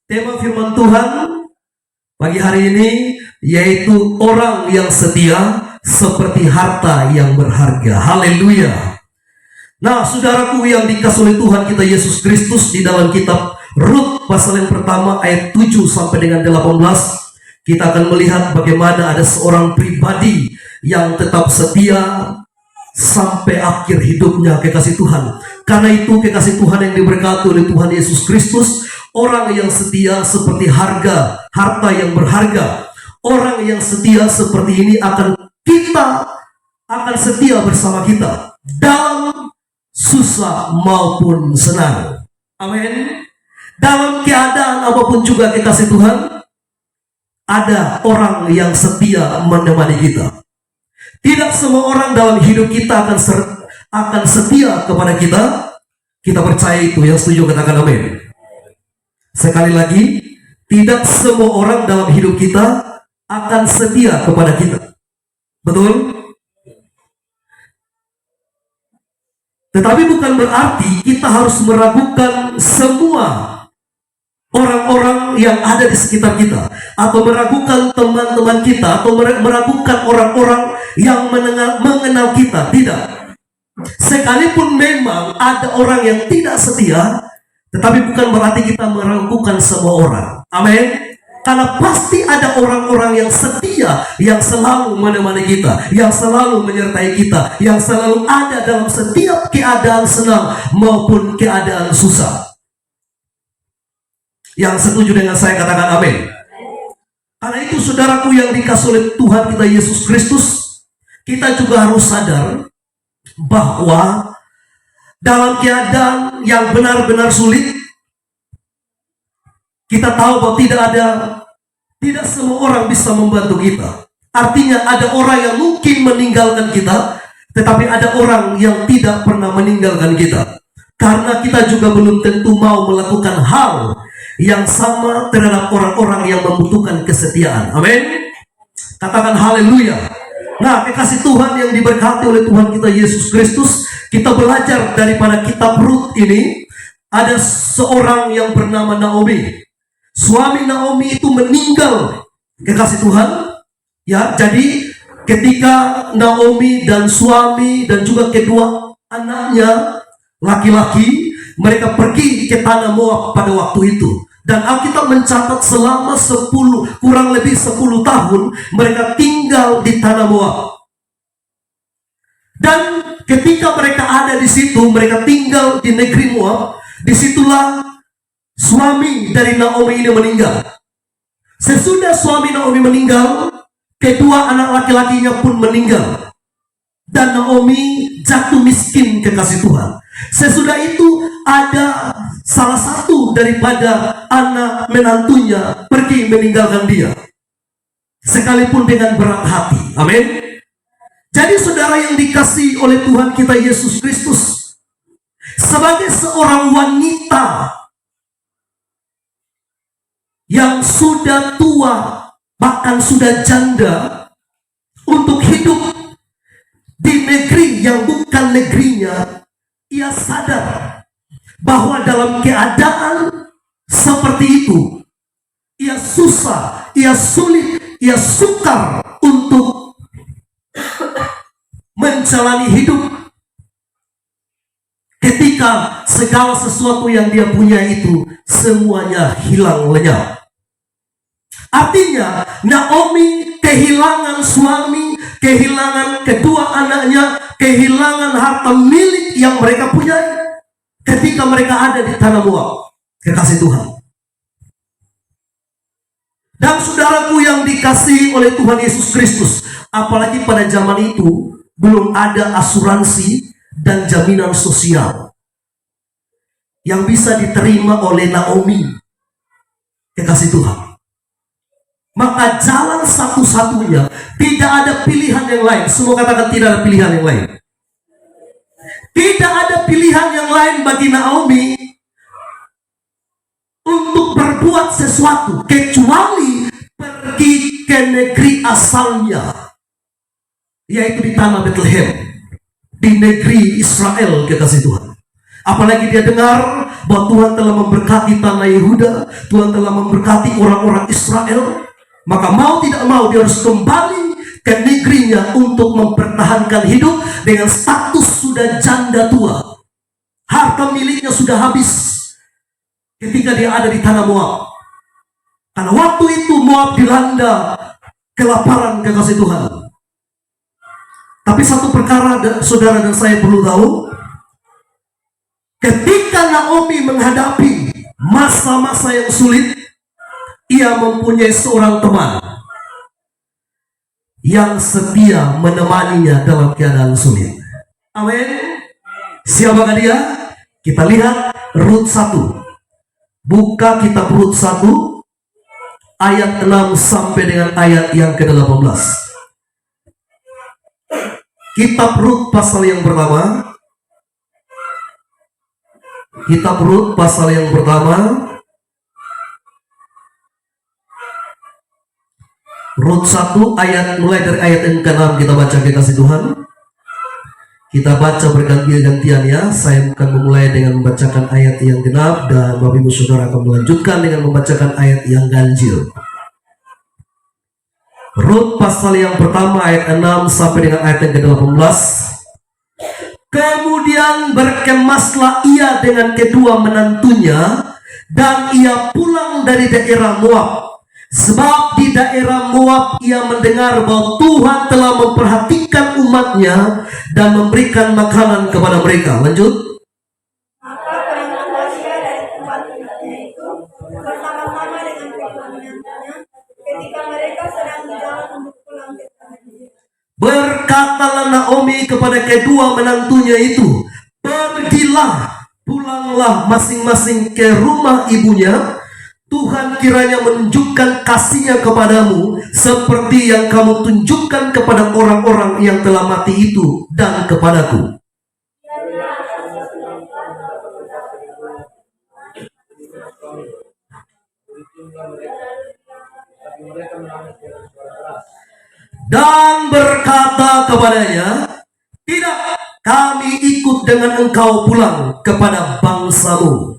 Tema firman Tuhan pagi hari ini yaitu orang yang setia seperti harta yang berharga. Haleluya. Nah, saudaraku yang dikasihi oleh Tuhan kita Yesus Kristus, di dalam kitab Rut pasal yang pertama ayat 7 sampai dengan 18, kita akan melihat bagaimana ada seorang pribadi yang tetap setia sampai akhir hidupnya, kekasih Tuhan. Karena itu kekasih Tuhan yang diberkati oleh Tuhan Yesus Kristus, orang yang setia seperti harta yang berharga. Orang yang setia seperti ini akan setia bersama kita dalam susah maupun senang. Amin. Dalam keadaan apapun juga kekasih Tuhan, ada orang yang setia menemani kita. Tidak semua orang dalam hidup kita akan setia kepada kita. Kita percaya itu, yang setuju katakan amin. Sekali lagi, tidak semua orang dalam hidup kita akan setia kepada kita. Betul? Tetapi bukan berarti kita harus meragukan semua orang-orang yang ada di sekitar kita, atau meragukan teman-teman kita, atau meragukan orang-orang yang mengenal kita. Tidak. Sekalipun memang ada orang yang tidak setia, tetapi bukan berarti kita meragukan semua orang. Amin. Karena pasti ada orang-orang yang setia, yang selalu menemani kita, yang selalu menyertai kita, yang selalu ada dalam setiap keadaan senang maupun keadaan susah. Yang setuju dengan saya katakan amin. Karena itu saudaraku yang dikasihi oleh Tuhan kita Yesus Kristus, kita juga harus sadar bahwa dalam keadaan yang benar-benar sulit, kita tahu bahwa tidak semua orang bisa membantu kita. Artinya ada orang yang mungkin meninggalkan kita, tetapi ada orang yang tidak pernah meninggalkan kita. Karena kita juga belum tentu mau melakukan hal yang sama terhadap orang-orang yang membutuhkan kesetiaan. Amin. Katakan haleluya. Nah, kekasih Tuhan yang diberkati oleh Tuhan kita Yesus Kristus, kita belajar daripada kitab Rut ini. Ada seorang yang bernama Naomi. Suami Naomi itu meninggal, kekasih Tuhan. Ya, jadi ketika Naomi dan suami dan juga kedua anaknya laki-laki, mereka pergi ke tanah Moab pada waktu itu. Dan Alkitab mencatat selama kurang lebih 10 tahun mereka tinggal di tanah Moab. Dan ketika mereka ada di situ, mereka tinggal di negeri Moab, disitulah suami dari Naomi ini meninggal. Sesudah suami Naomi meninggal, kedua anak laki-lakinya pun meninggal. Dan Naomi jatuh miskin, kekasih Tuhan. Sesudah itu ada salah satu daripada anak menantunya pergi meninggalkan dia, sekalipun dengan berat hati. Amin. Jadi saudara yang dikasihi oleh Tuhan kita Yesus Kristus, sebagai seorang wanita yang sudah tua, bahkan sudah janda, untuk hidup di negeri yang bukan negerinya, ia sadar bahwa dalam keadaan seperti itu, ia susah, ia sulit, ia sukar untuk menjalani hidup ketika segala sesuatu yang dia punya itu semuanya hilang lenyap. Artinya Naomi kehilangan suami, kehilangan kedua anaknya, kehilangan harta milik yang mereka punya ketika mereka ada di tanah Moab, kekasih Tuhan. Dan saudaraku yang dikasihi oleh Tuhan Yesus Kristus, apalagi pada zaman itu belum ada asuransi dan jaminan sosial yang bisa diterima oleh Naomi, kekasih Tuhan. Maka jalan satu-satunya, tidak ada pilihan yang lain. Semua katakan tidak ada pilihan yang lain. Tidak ada pilihan yang lain bagi Naomi untuk berbuat sesuatu kecuali pergi ke negeri asalnya, yaitu di tanah Bethlehem, di negeri Israel, kekasih Tuhan. Apalagi dia dengar bahwa Tuhan telah memberkati tanah Yehuda, Tuhan telah memberkati orang-orang Israel, maka mau tidak mau dia harus kembali ke negerinya untuk mempertahankan hidup dengan status sudah janda tua. Harta miliknya sudah habis ketika dia ada di tanah Moab. Karena waktu itu Moab dilanda kelaparan, kekasih Tuhan. Tapi satu perkara saudara dan saya perlu tahu, ketika Naomi menghadapi masa-masa yang sulit, ia mempunyai seorang teman yang setia menemaninya dalam keadaan sulit. Amin. Siapakah dia? Kita lihat Rut 1. Buka kitab Rut 1 ayat 6 sampai dengan ayat yang ke-18. Kitab Rut pasal yang pertama. Kitab Rut pasal yang pertama. Rut 1 ayat, mulai dari ayat yang ke-6 kita baca, kekasih Tuhan. Kita baca berganti-gantian ya. Saya akan memulai dengan membacakan ayat yang genap, dan Bapak Ibu Saudara akan melanjutkan dengan membacakan ayat yang ganjil. Rut pasal yang pertama ayat 6 sampai dengan ayat yang ke-18. Kemudian berkemaslah ia dengan kedua menantunya, dan ia pulang dari daerah Moab. Sebab di daerah Moab ia mendengar bahwa Tuhan telah memperhatikan umatnya dan memberikan makanan kepada mereka. Lanjut. Maka berangkatlah ia dari tempat tinggalnya itu bersama-sama dengan kedua menantunya ketika mereka sedang di jalan untuk pulang ke tanahnya. Berkatalah Naomi kepada kedua menantunya itu, pergilah, pulanglah masing-masing ke rumah ibunya. Tuhan kiranya menunjukkan kasih-Nya kepadamu seperti yang kamu tunjukkan kepada orang-orang yang telah mati itu dan kepadaku. Dan berkata kepadanya, tidak, kami ikut dengan engkau pulang kepada bangsamu.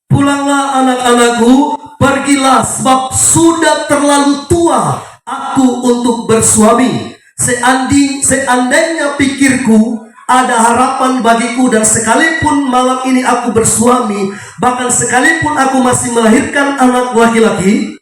Pulanglah anak-anakku, pergilah, sebab sudah terlalu tua aku untuk bersuami. Seandainya pikirku ada harapan bagiku, dan sekalipun malam ini aku bersuami, bahkan sekalipun aku masih melahirkan anak laki-laki,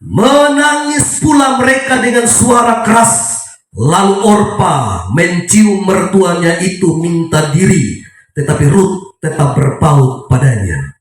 menangis pula mereka dengan suara keras. Lalu Orpa mencium mertuanya itu minta diri, tetapi Rut tetap berpaut padanya.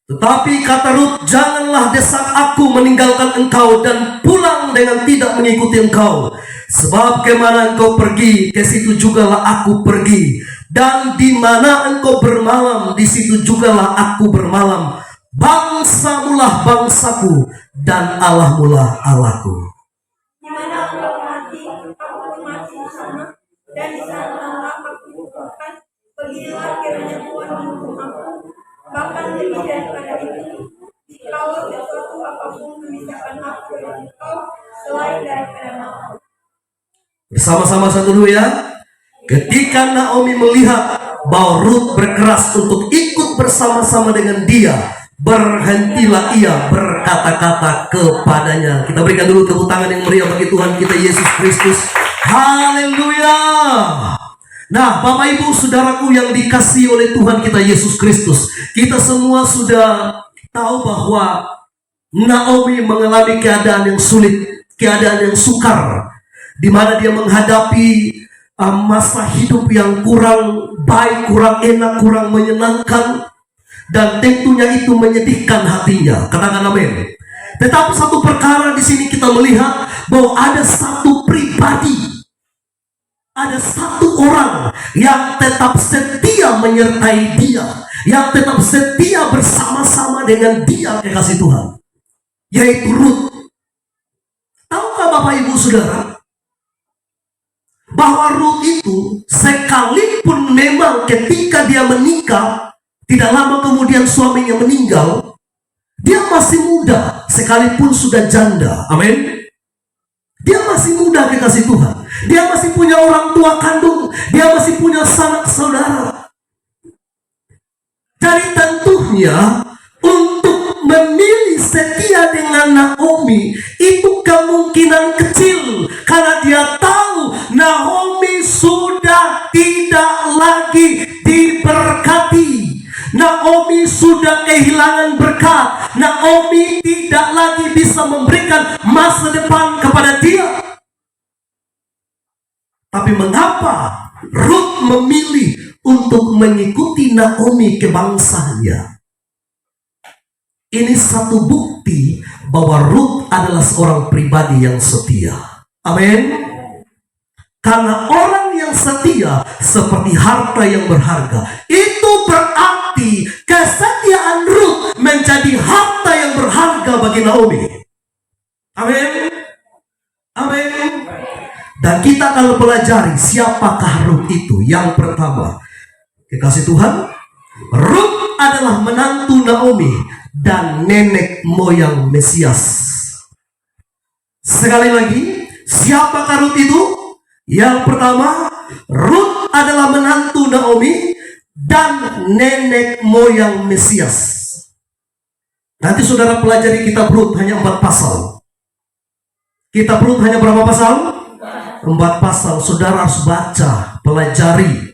Tetapi kata Rut, janganlah desak aku meninggalkan engkau dan pulang dengan tidak mengikuti engkau. Sebab kemana engkau pergi, ke situ jugalah aku pergi. Dan di mana engkau bermalam, di situ jugalah aku bermalam. Bangsamulah bangsaku, dan Allahmulah Allahku. Di mana engkau mati, aku pun mati di sana, dan di sana aku kukuhkan. Pergilah kiranya Tuhan menghukum aku, bahkan lebih daripada itu, jikalau sesuatu apapun memisahkan aku dan engkau selain daripada aku. Bersama-sama satu dulu ya. Ketika Naomi melihat bahwa Rut berkeras untuk ikut bersama-sama dengan dia, berhentilah ia berkata-kata kepadanya. Kita berikan dulu tepuk tangan yang meriah bagi Tuhan kita Yesus Kristus. Haleluya. Nah, Bapak Ibu Saudaraku yang dikasihi oleh Tuhan kita Yesus Kristus, kita semua sudah tahu bahwa Naomi mengalami keadaan yang sulit, keadaan yang sukar, di mana dia menghadapi masa hidup yang kurang baik, kurang enak, kurang menyenangkan, dan tentunya itu menyedihkan hatinya. Katakan amin. Tetapi satu perkara di sini kita melihat bahwa ada satu pribadi, ada satu orang yang tetap setia menyertai dia, yang tetap setia bersama-sama dengan dia, kekasih Tuhan, yaitu Rut. Tahukah Bapak Ibu Saudara bahwa Rut itu sekalipun memang ketika dia menikah, tidak lama kemudian suaminya meninggal, dia masih muda sekalipun sudah janda. Amin. Dia masih muda, kekasih Tuhan. Dia masih punya orang tua kandung, dia masih punya sanak saudara. Jadi tentunya untuk memilih setia dengan Naomi itu kemungkinan kecil, karena dia tahu Naomi sudah tidak lagi diberkati. Naomi sudah kehilangan berkat. Naomi tidak lagi bisa memberikan masa depan kepada dia. Tapi mengapa Rut memilih untuk mengikuti Naomi ke bangsanya? Ini satu bukti bahwa Rut adalah seorang pribadi yang setia. Amin. Karena orang yang setia seperti harta yang berharga. Itu berarti kesetiaan Rut menjadi harta yang berharga bagi Naomi. Amin. Amin. Dan kita akan pelajari siapakah Rut itu. Yang pertama, kekasih Tuhan, Rut adalah menantu Naomi dan nenek moyang Mesias. Sekali lagi, siapakah Rut itu? Yang pertama, Rut adalah menantu Naomi dan nenek moyang Mesias. Nanti saudara pelajari kitab Rut hanya 4 pasal. Kitab Rut hanya berapa pasal? 4 pasal. Saudara harus baca, pelajari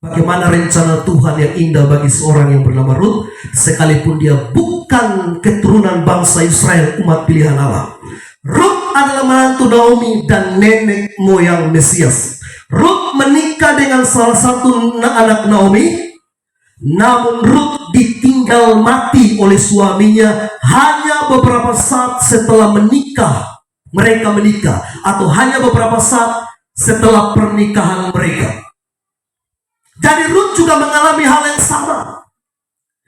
bagaimana rencana Tuhan yang indah bagi seorang yang bernama Rut, sekalipun dia bukan keturunan bangsa Israel, umat pilihan Allah. Rut adalah menantu Naomi dan nenek moyang Mesias. Rut menikah dengan salah satu anak Naomi, namun Rut ditinggal mati oleh suaminya hanya beberapa saat setelah menikah. Mereka menikah, atau hanya beberapa saat setelah pernikahan mereka. Jadi Rut juga mengalami hal yang sama.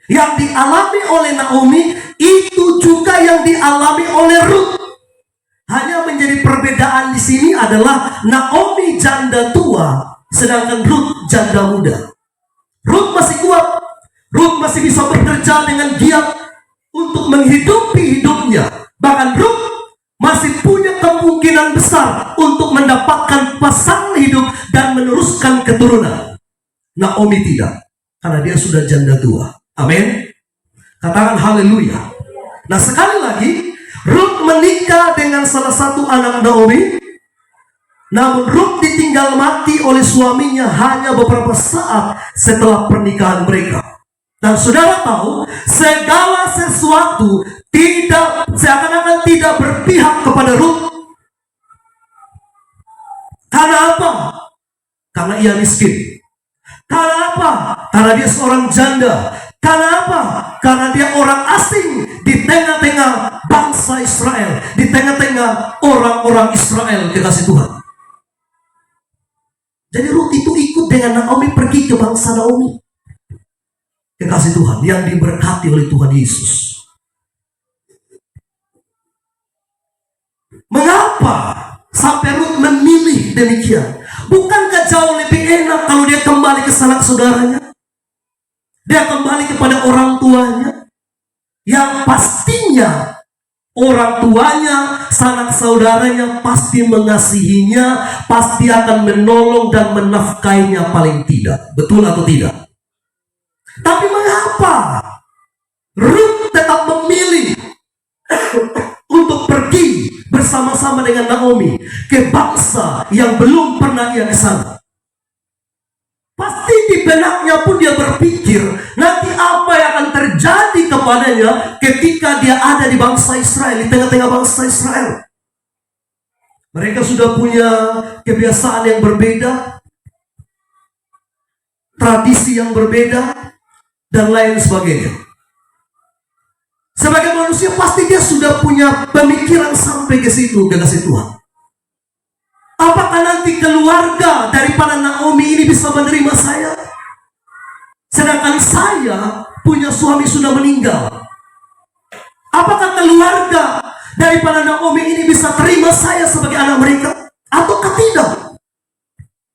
Yang dialami oleh Naomi itu juga yang dialami oleh Rut. Hanya menjadi perbedaan di sini adalah Naomi janda tua, sedangkan Rut janda muda. Rut masih kuat, Rut masih bisa bekerja dengan giat untuk menghidupi hidupnya. Bahkan Rut masih punya kemungkinan besar untuk mendapatkan pasangan hidup dan meneruskan keturunan. Naomi tidak, karena dia sudah janda tua. Amin. Katakan haleluya. Nah, sekali lagi, Rut menikah dengan salah satu anak Naomi, namun Rut ditinggal mati oleh suaminya hanya beberapa saat setelah pernikahan mereka. Dan saudara tahu, segala sesuatu seakan-akan tidak berpihak kepada Rut. Karena apa? Karena ia miskin. Karena apa? Karena dia seorang janda. Karena apa? Karena dia orang asing di tengah-tengah bangsa Israel, di tengah-tengah orang-orang Israel, kekasih Tuhan. Jadi Rut itu ikut dengan Naomi pergi ke bangsa Naomi, kekasih Tuhan, yang diberkati oleh Tuhan Yesus. Mengapa sampai Rut memilih demikian? Bukankah jauh lebih enak kalau dia kembali ke sanak saudaranya? Dia kembali kepada orang tuanya, yang pastinya orang tuanya, sanak saudaranya pasti mengasihinya, pasti akan menolong dan menafkainya paling tidak. Betul atau tidak? Tapi mengapa Rut tetap memilih untuk pergi bersama-sama dengan Naomi ke bangsa yang belum pernah ia ke sana? Pasti di benaknya pun dia berpikir nanti apa yang akan terjadi kepadanya ketika dia ada di bangsa Israel, di tengah-tengah bangsa Israel. Mereka sudah punya kebiasaan yang berbeda, tradisi yang berbeda, dan lain sebagainya. Sebagai manusia pasti dia sudah punya pemikiran sampai ke situ, kekasih Tuhan. Apakah nanti keluarga daripada Naomi ini bisa menerima saya? Sedangkan saya punya suami sudah meninggal. Apakah keluarga daripada Naomi ini bisa terima saya sebagai anak mereka? Ataukah tidak?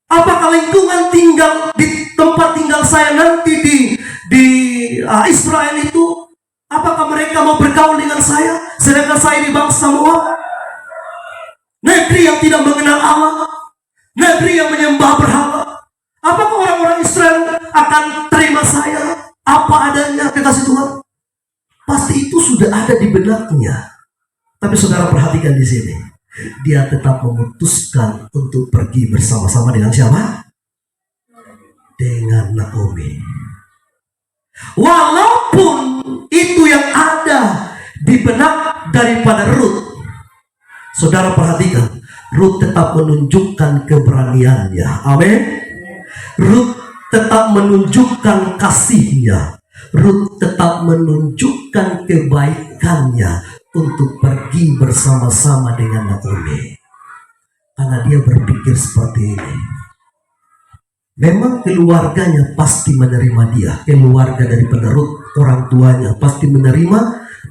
Apakah lingkungan tinggal di tempat tinggal saya nanti di Israel itu, apakah mereka mau bergaul dengan saya? Sedangkan saya di bangsa Moab, negeri yang tidak mengenal Allah, negeri yang menyembah berhala. Apakah orang-orang Israel akan terima saya apa adanya, kekasih Tuhan? Pasti itu sudah ada di benaknya. Tapi saudara perhatikan di sini, dia tetap memutuskan untuk pergi bersama-sama dengan siapa? Dengan Naomi. Walaupun itu yang ada di benak daripada Ruth, saudara perhatikan, Ruth tetap menunjukkan keberaniannya. Amin. Ruth tetap menunjukkan kasihnya. Ruth tetap menunjukkan kebaikannya untuk pergi bersama-sama dengan Naomi. Karena dia berpikir seperti ini. Memang keluarganya pasti menerima dia. Keluarga daripada Ruth, orang tuanya pasti menerima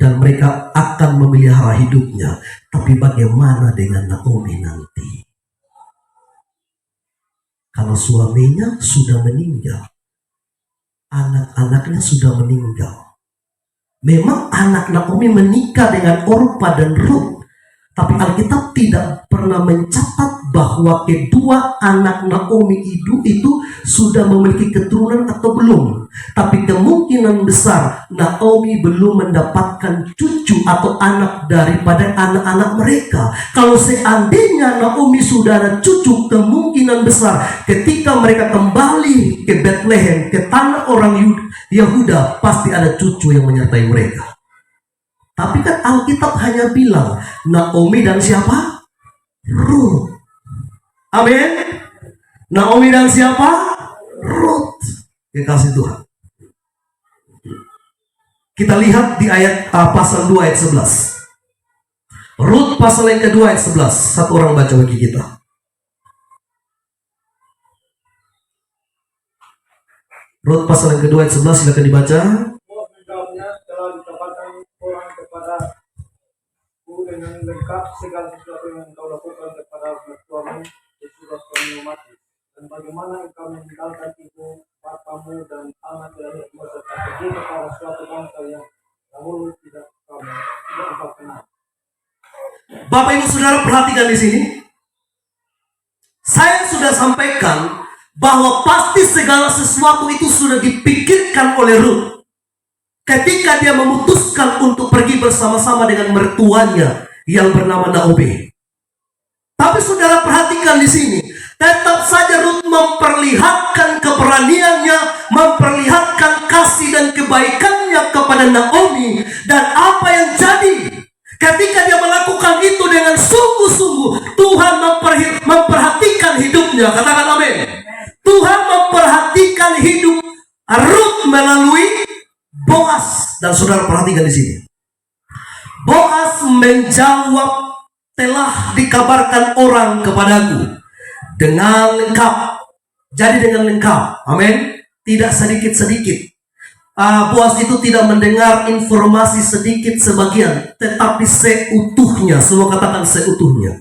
dan mereka akan memelihara hidupnya. Tapi bagaimana dengan Naomi nanti? Kalau suaminya sudah meninggal, anak-anaknya sudah meninggal. Memang anak Naomi menikah dengan Orpa dan Ruth, tapi Alkitab tidak pernah mencatat bahwa kedua anak Naomi itu sudah memiliki keturunan atau belum. Tapi kemungkinan besar Naomi belum mendapatkan cucu atau anak daripada anak-anak mereka. Kalau seandainya Naomi sudah ada cucu, kemungkinan besar ketika mereka kembali ke Bethlehem, ke tanah orang Yahuda, pasti ada cucu yang menyertai mereka. Tapi kan Alkitab hanya bilang Naomi dan siapa? Ruth. Amin. Naomi dan siapa? Ruth. Kekasih Tuhan. Kita lihat di ayat pasal 2 ayat 11. Ruth pasal yang kedua ayat 11. Satu orang baca bagi kita. Ruth pasal yang kedua ayat 11, silakan dibaca. Telah dikatakan orang kepadaku dengan lengkap segala sesuatu yang engkau lakukan kepada mertuamu sesudah suamimu mati. Dan bagaimana engkau meninggalkan ibu bapamu dan anak terakhirmu serta pergi kepada suatu bangsa yang dahulu tidak engkau kenal. Bapak Ibu Saudara perhatikan di sini. Saya sudah sampaikan bahwa pasti segala sesuatu itu sudah dipikirkan oleh Ruth ketika dia memutuskan untuk pergi bersama-sama dengan mertuanya yang bernama Naomi. Tapi saudara perhatikan di sini, tetap saja Ruth memperlihatkan keberaniannya, memperlihatkan kasih dan kebaikannya kepada Naomi. Dan apa yang jadi ketika dia melakukan itu dengan sungguh-sungguh, Tuhan memperhatikan hidupnya. Katakan amin. Tuhan memperhatikan hidup Ruth melalui Boaz. Dan saudara perhatikan di sini. Boaz menjawab, telah dikabarkan orang kepadaku dengan lengkap. Jadi dengan lengkap. Amin. Tidak sedikit-sedikit. Boaz itu tidak mendengar informasi sedikit sebagian, tetapi seutuhnya. Semua katakan seutuhnya.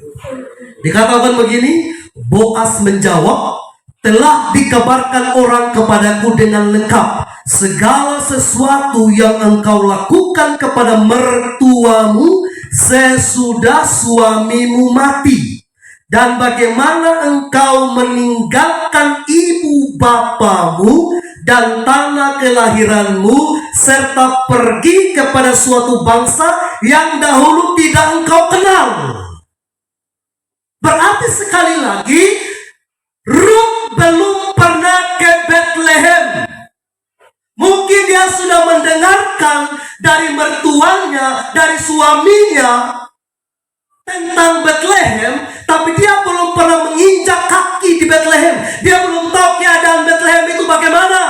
Dikatakan begini, Boaz menjawab, telah dikabarkan orang kepadaku dengan lengkap segala sesuatu yang engkau lakukan kepada mertuamu sesudah suamimu mati, dan bagaimana engkau meninggalkan ibu bapamu dan tanah kelahiranmu serta pergi kepada suatu bangsa yang dahulu tidak engkau kenal. Berarti sekali lagi, Ruth belum pernah ke Bethlehem. Mungkin dia sudah mendengarkan dari mertuanya, dari suaminya tentang Bethlehem, tapi dia belum pernah menginjak kaki di Bethlehem. Dia belum tahu keadaan Bethlehem itu bagaimana.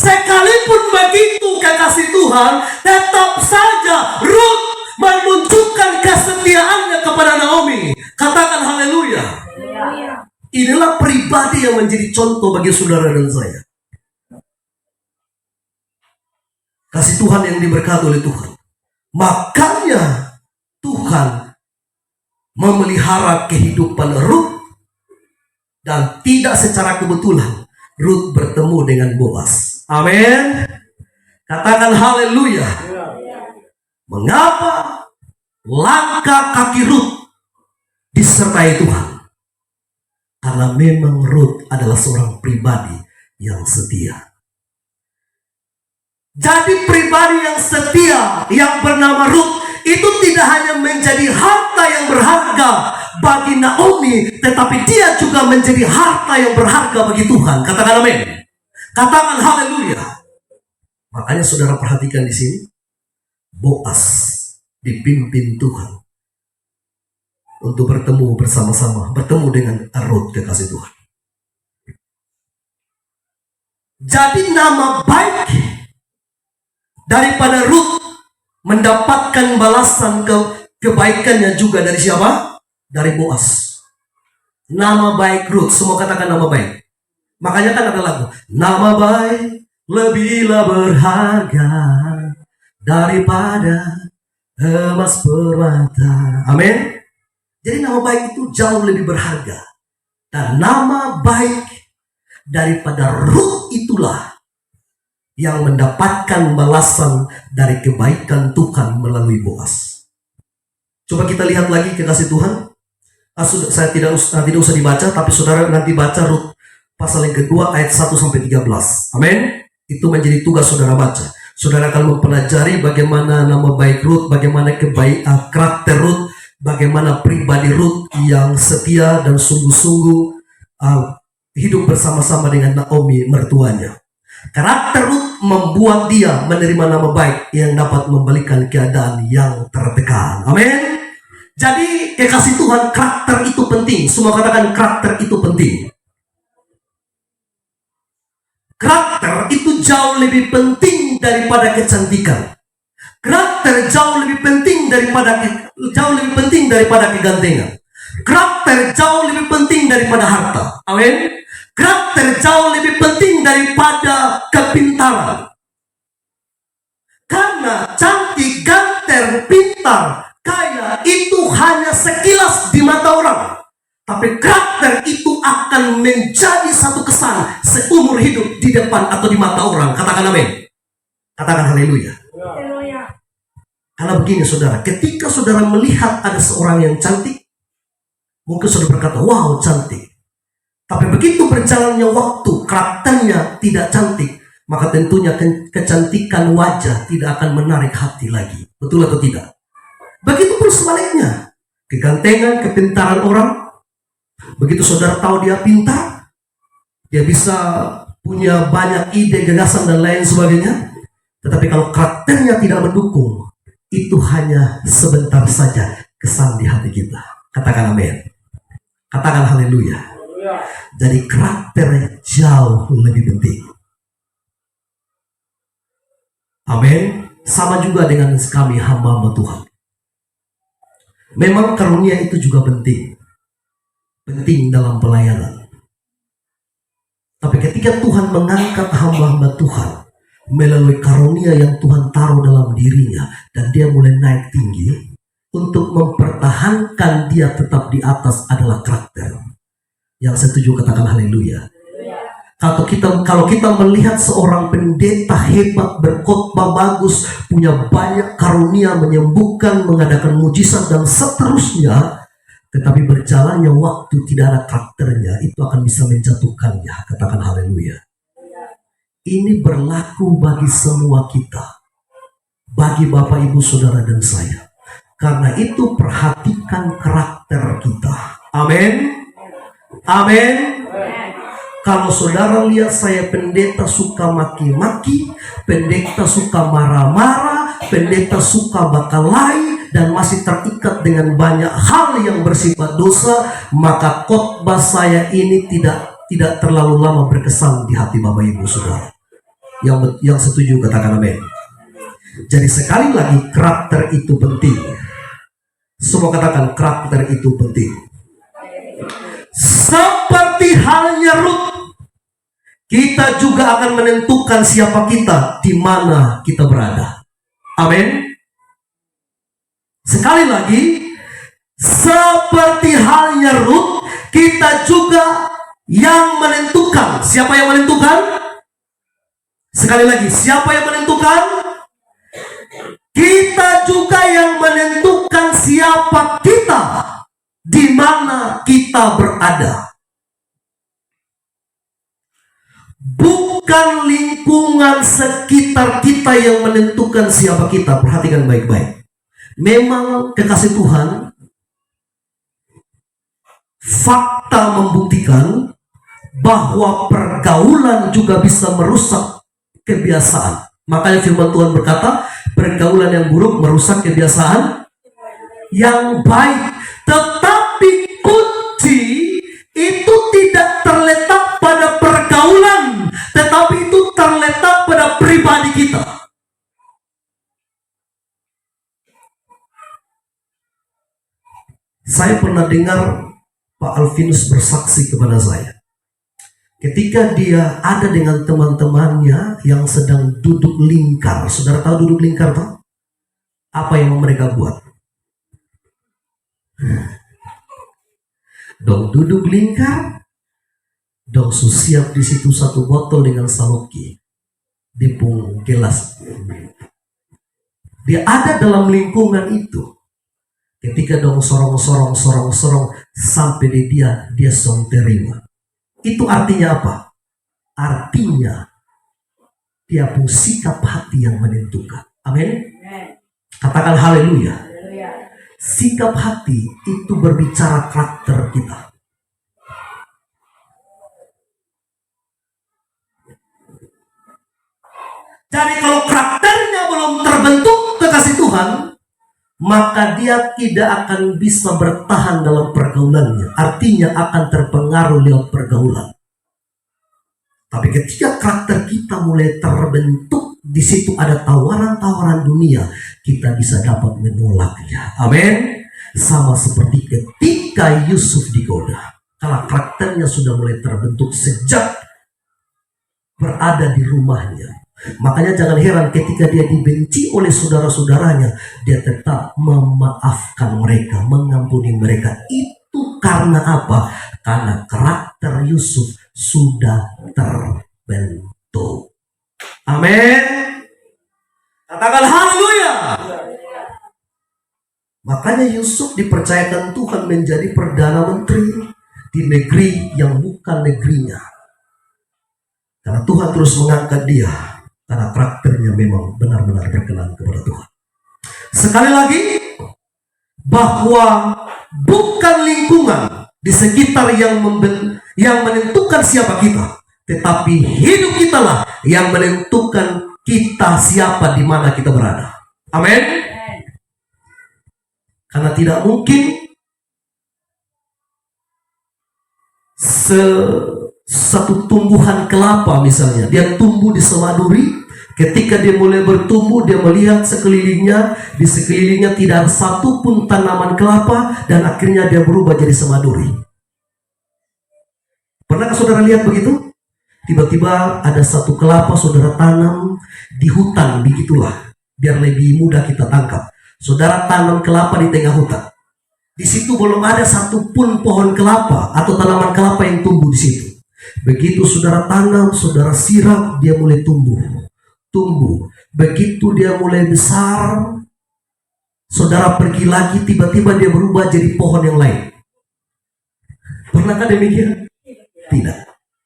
Sekalipun begitu, kepada Naomi. Katakan haleluya. Haleluya. Inilah pribadi yang menjadi contoh bagi saudara dan saya. Kasih Tuhan yang diberkati oleh Tuhan. Makanya Tuhan memelihara kehidupan Rut, dan tidak secara kebetulan Rut bertemu dengan Boaz. Amin. Katakan haleluya. Mengapa langkah kaki Rut disertai Tuhan? Karena memang Rut adalah seorang pribadi yang setia. Jadi pribadi yang setia yang bernama Rut itu tidak hanya menjadi harta yang berharga bagi Naomi, tetapi dia juga menjadi harta yang berharga bagi Tuhan. Katakan amin. Katakan haleluya. Makanya saudara perhatikan di sini, Boaz dipimpin Tuhan untuk bertemu bersama-sama, bertemu dengan Rut, kekasih Tuhan. Jadi nama baik daripada Rut mendapatkan balasan kebaikannya juga dari siapa? Dari Boaz. Nama baik Rut, semua katakan nama baik. Makanya kan ada lagu, nama baik lebihlah berharga daripada emas permata. Amin. Jadi nama baik itu jauh lebih berharga. Dan nama baik daripada Rut itulah yang mendapatkan balasan dari kebaikan Tuhan melalui Boaz. Coba kita lihat lagi kekasih Tuhan. Saya tidak usah dibaca, tapi saudara nanti baca Rut pasal yang kedua ayat 1-13. Amin. Itu menjadi tugas saudara baca. Saudara akan mempelajari bagaimana nama baik Rut, bagaimana karakter Rut, bagaimana pribadi Rut yang setia dan sungguh-sungguh hidup bersama-sama dengan Naomi mertuanya. Karakter Rut membuat dia menerima nama baik yang dapat membalikan keadaan yang tertekan. Amin. Jadi kekasih Tuhan, karakter itu penting. Semua katakan karakter itu penting. Karakter itu jauh lebih penting daripada kecantikan. Karakter jauh lebih penting daripada kegantengan. Karakter jauh lebih penting daripada harta. Amin. Karakter jauh lebih penting daripada kepintaran. Karena cantik, ganteng, pintar, kaya itu hanya sekilas di mata orang. Tapi karakter itu akan menjadi satu kesan seumur hidup di depan atau di mata orang. Katakan amin. Katakan haleluya. Haleluya. Karena begini saudara, ketika saudara melihat ada seorang yang cantik, mungkin saudara berkata, wow cantik. Tapi begitu berjalannya waktu, karakternya tidak cantik, maka tentunya kecantikan wajah tidak akan menarik hati lagi. Betul atau tidak? Begitu pun sebaliknya. Kegantengan, kepintaran orang, begitu saudara tahu dia pintar, dia bisa punya banyak ide, gagasan dan lain sebagainya. Tetapi kalau karakternya tidak mendukung, itu hanya sebentar saja kesan di hati kita. Katakan amin. Katakan haleluya. Jadi karakter jauh lebih penting. Amin. Sama juga dengan kami hamba-hamba Tuhan. Memang karunia itu juga penting. Penting dalam pelayanan. Tapi ketika Tuhan mengangkat hamba-hamba Tuhan melalui karunia yang Tuhan taruh dalam dirinya, dan dia mulai naik tinggi, untuk mempertahankan dia tetap di atas adalah karakter. Yang setuju katakan haleluya. Kalau kita melihat seorang pendeta hebat, berkhotbah bagus, punya banyak karunia, menyembuhkan, mengadakan mujizat dan seterusnya, tetapi berjalannya waktu tidak ada karakternya, itu akan bisa menjatuhkannya. Katakan haleluya. Ini berlaku bagi semua kita, bagi Bapak Ibu Saudara dan saya. Karena itu perhatikan karakter kita. Amin. Amin. Kalau saudara lihat saya pendeta suka maki-maki, pendeta suka marah-marah, pendeta suka bakalahi, dan masih terikat dengan banyak hal yang bersifat dosa, maka khotbah saya ini tidak terlalu lama berkesan di hati Bapak Ibu Saudara. Yang setuju katakan amin. Jadi sekali lagi karakter itu penting. Semua katakan karakter itu penting. Seperti halnya Ruth, kita juga akan menentukan siapa kita, di mana kita berada. Amin. Sekali lagi, seperti halnya Ruth, kita juga yang menentukan. Siapa yang menentukan? Sekali lagi, siapa yang menentukan? Kita juga yang menentukan siapa kita, di mana kita berada. Bukan lingkungan sekitar kita yang menentukan siapa kita. Perhatikan baik-baik. Memang kekasih Tuhan, fakta membuktikan bahwa pergaulan juga bisa merusak kebiasaan. Makanya firman Tuhan berkata, pergaulan yang buruk merusak kebiasaan yang baik. Tetapi kunci itu tidak terletak pada pergaulan, tetapi itu terletak pada pribadi kita. Saya pernah dengar Pak Alvinus bersaksi kepada saya. Ketika dia ada dengan teman-temannya yang sedang duduk lingkar. Saudara tahu duduk lingkar toh? Apa yang mereka buat? Dong duduk lingkar, dong siap di situ satu botol dengan saloki di pung gelas. Dia ada dalam lingkungan itu. Ketika dong sorong sampai di dia song terima. Itu artinya apa? Artinya dia pun sikap hati yang menentukan. Amin. Katakan haleluya. Sikap hati itu berbicara karakter kita. Jadi kalau karakternya belum terbentuk, kekasih Tuhan, maka dia tidak akan bisa bertahan dalam pergaulannya. Artinya akan terpengaruh lewat pergaulan. Tapi ketika karakter kita mulai terbentuk, di situ ada tawaran-tawaran dunia, kita bisa dapat menolaknya. Amin. Sama seperti ketika Yusuf digoda, karena karakternya sudah mulai terbentuk sejak berada di rumahnya. Makanya jangan heran ketika dia dibenci oleh saudara-saudaranya, dia tetap memaafkan mereka, mengampuni mereka. Itu karena apa? Karena karakter Yusuf sudah terbentuk. Amin. Katakan haleluya. Makanya Yusuf dipercayakan Tuhan menjadi perdana menteri di negeri yang bukan negerinya. Karena Tuhan terus mengangkat dia, karena karakternya memang benar-benar berkenan kepada Tuhan. Sekali lagi, bahwa bukan lingkungan di sekitar yang menentukan siapa kita, tetapi hidup kita lah yang menentukan kita siapa, di mana kita berada. Amin. Karena tidak mungkin satu tumbuhan kelapa misalnya, dia tumbuh di semaduri. Ketika dia mulai bertumbuh, dia melihat sekelilingnya, di sekelilingnya tidak ada satupun tanaman kelapa, dan akhirnya dia berubah jadi semaduri. Pernahkah saudara lihat begitu? Tiba-tiba ada satu kelapa saudara tanam di hutan, begitulah, biar lebih mudah kita tangkap. Saudara tanam kelapa di tengah hutan. Di situ belum ada satupun pohon kelapa atau tanaman kelapa yang tumbuh di situ. Begitu saudara tanam, saudara siram, dia mulai tumbuh. Begitu dia mulai besar, saudara pergi lagi, tiba-tiba dia berubah jadi pohon yang lain. Pernahkah demikian? Tidak.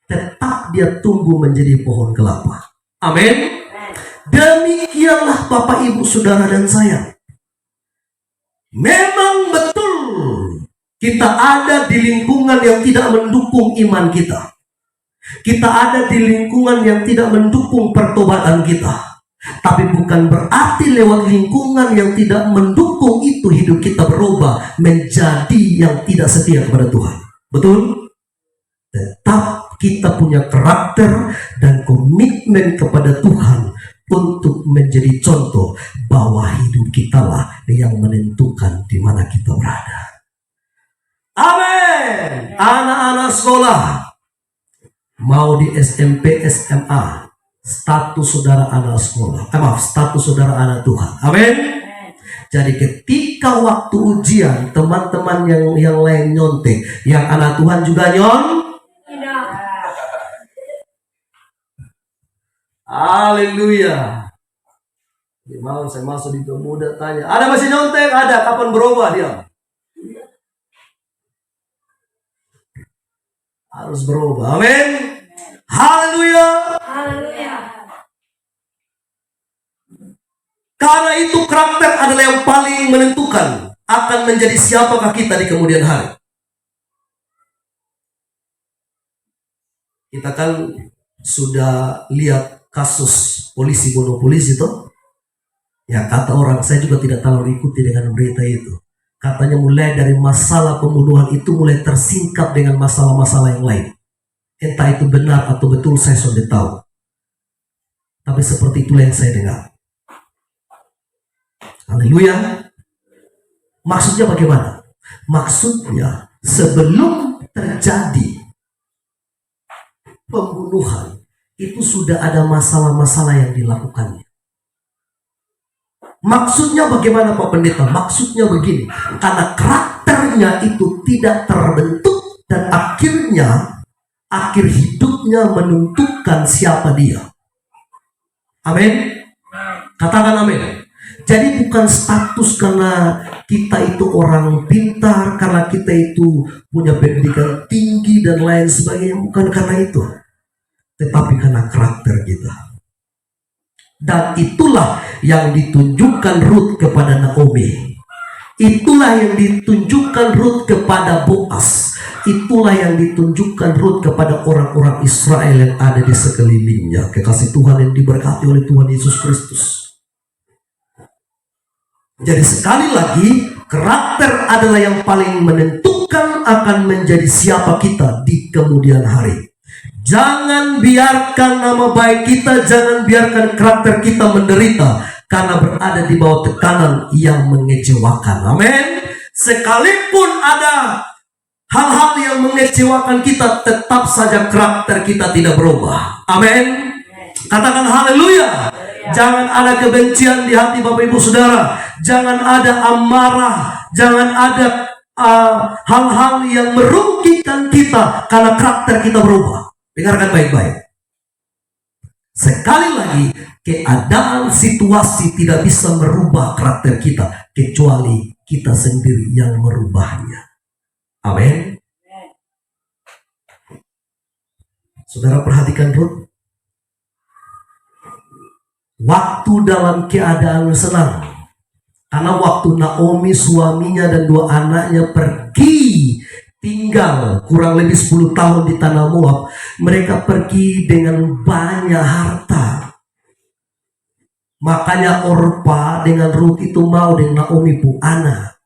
Tetap dia tumbuh menjadi pohon kelapa. Amin. Demikianlah Bapak, Ibu, Saudara, dan saya. Memang betul kita ada di lingkungan yang tidak mendukung iman kita. Kita ada di lingkungan yang tidak mendukung pertobatan kita. Tapi bukan berarti lewat lingkungan yang tidak mendukung itu hidup kita berubah menjadi yang tidak setia kepada Tuhan. Betul? Tetap kita punya karakter dan komitmen kepada Tuhan. untuk menjadi contoh bahwa hidup kita lah yang menentukan di mana kita berada. Amin. Anak-anak sekolah, mau di SMP, SMA, status saudara anak sekolah. Status saudara anak Tuhan. Amin. Jadi ketika waktu ujian, teman-teman yang lain nyontek, yang anak Tuhan juga Tidak. Haleluya. Di malam saya masuk di pemuda tanya, ada masih nyontek? Ada. Kapan berubah dia? Harus berubah. Amin. Haleluya. Haleluya. Karena itu karakter adalah yang paling menentukan akan menjadi siapakah kita di kemudian hari. Kita kan sudah lihat kasus polisi bunuh polisi itu. Ya, kata orang, saya juga tidak terlalu ikuti dengan berita itu. Katanya mulai dari masalah pembunuhan itu mulai tersingkap dengan masalah-masalah yang lain. Entah itu benar atau betul, saya sudah tahu. Tapi seperti itulah yang saya dengar. Haleluya. Maksudnya bagaimana? Maksudnya sebelum terjadi pembunuhan itu sudah ada masalah-masalah yang dilakukannya. Maksudnya bagaimana Pak Pendeta? Maksudnya begini, karena karakternya itu tidak terbentuk dan akhir hidupnya menentukan siapa dia. Amin. Katakan amin. Jadi bukan status karena kita itu orang pintar, karena kita itu punya pendidikan tinggi dan lain sebagainya. Bukan karena itu. Tetapi karena karakter kita. Dan itulah yang ditunjukkan Ruth kepada Naomi. Itulah yang ditunjukkan Ruth kepada Boaz. Itulah yang ditunjukkan Ruth kepada orang-orang Israel yang ada di sekelilingnya. Kekasih Tuhan yang diberkati oleh Tuhan Yesus Kristus. Jadi sekali lagi, karakter adalah yang paling menentukan akan menjadi siapa kita di kemudian hari. Jangan biarkan nama baik kita, jangan biarkan karakter kita menderita karena berada di bawah tekanan yang mengecewakan. Amin. Sekalipun ada hal-hal yang mengecewakan kita, tetap saja karakter kita tidak berubah. Amin. Katakan haleluya. Jangan ada kebencian di hati Bapak Ibu Saudara. Jangan ada amarah. Jangan ada hal-hal yang merugikan kita karena karakter kita berubah. Dengarkan baik-baik. Sekali lagi, keadaan situasi tidak bisa merubah karakter kita kecuali kita sendiri yang merubahnya. Amin. Saudara perhatikan Ruth. Waktu dalam keadaan senang. Karena waktu Naomi suaminya dan 2 anaknya pergi tinggal kurang lebih 10 tahun di tanah Moab, mereka pergi dengan banyak harta. Makanya Orpa dengan Ruth itu mau dengan Naomi pu anak.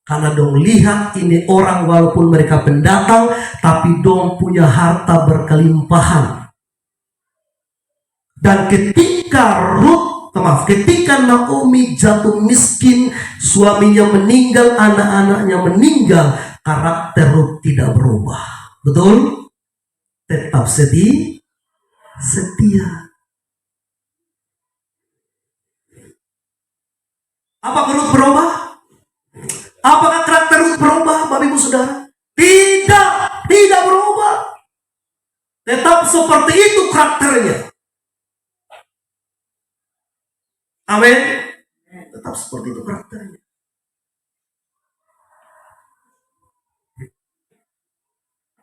Karena dong lihat ini orang walaupun mereka pendatang, tapi dong punya harta berkelimpahan. Dan ketika Naomi jatuh miskin, suaminya meninggal, anak-anaknya meninggal, karakter Ruth tidak berubah. Betul? Tetap setia. Apakah Ruth berubah? Apakah karakter Ruth berubah, Bapak Ibu Saudara? Tidak berubah. Tetap seperti itu karakternya. Amin. Tetap seperti itu karakternya.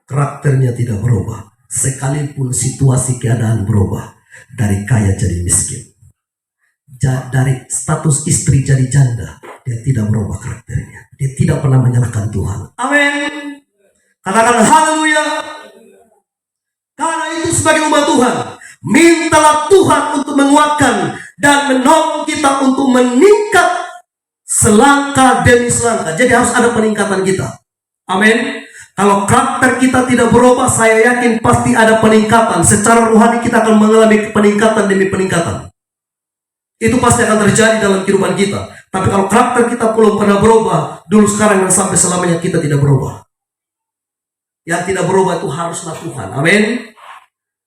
Karakternya tidak berubah. Sekalipun situasi keadaan berubah. Dari kaya jadi miskin. Dari status istri jadi janda. Dia tidak berubah karakternya. Dia tidak pernah menyalahkan Tuhan. Amin. Katakan haleluya. Karena itu sebagai umat Tuhan, mintalah Tuhan untuk menguatkan dan menolong kita untuk meningkat selangkah demi selangkah. Jadi harus ada peningkatan kita. Amin. Kalau karakter kita tidak berubah, saya yakin pasti ada peningkatan. Secara rohani kita akan mengalami peningkatan demi peningkatan. Itu pasti akan terjadi dalam kehidupan kita. Tapi kalau karakter kita belum pernah berubah, dulu, sekarang, dan sampai selamanya, kita tidak berubah. Yang tidak berubah itu haruslah Tuhan. Amin.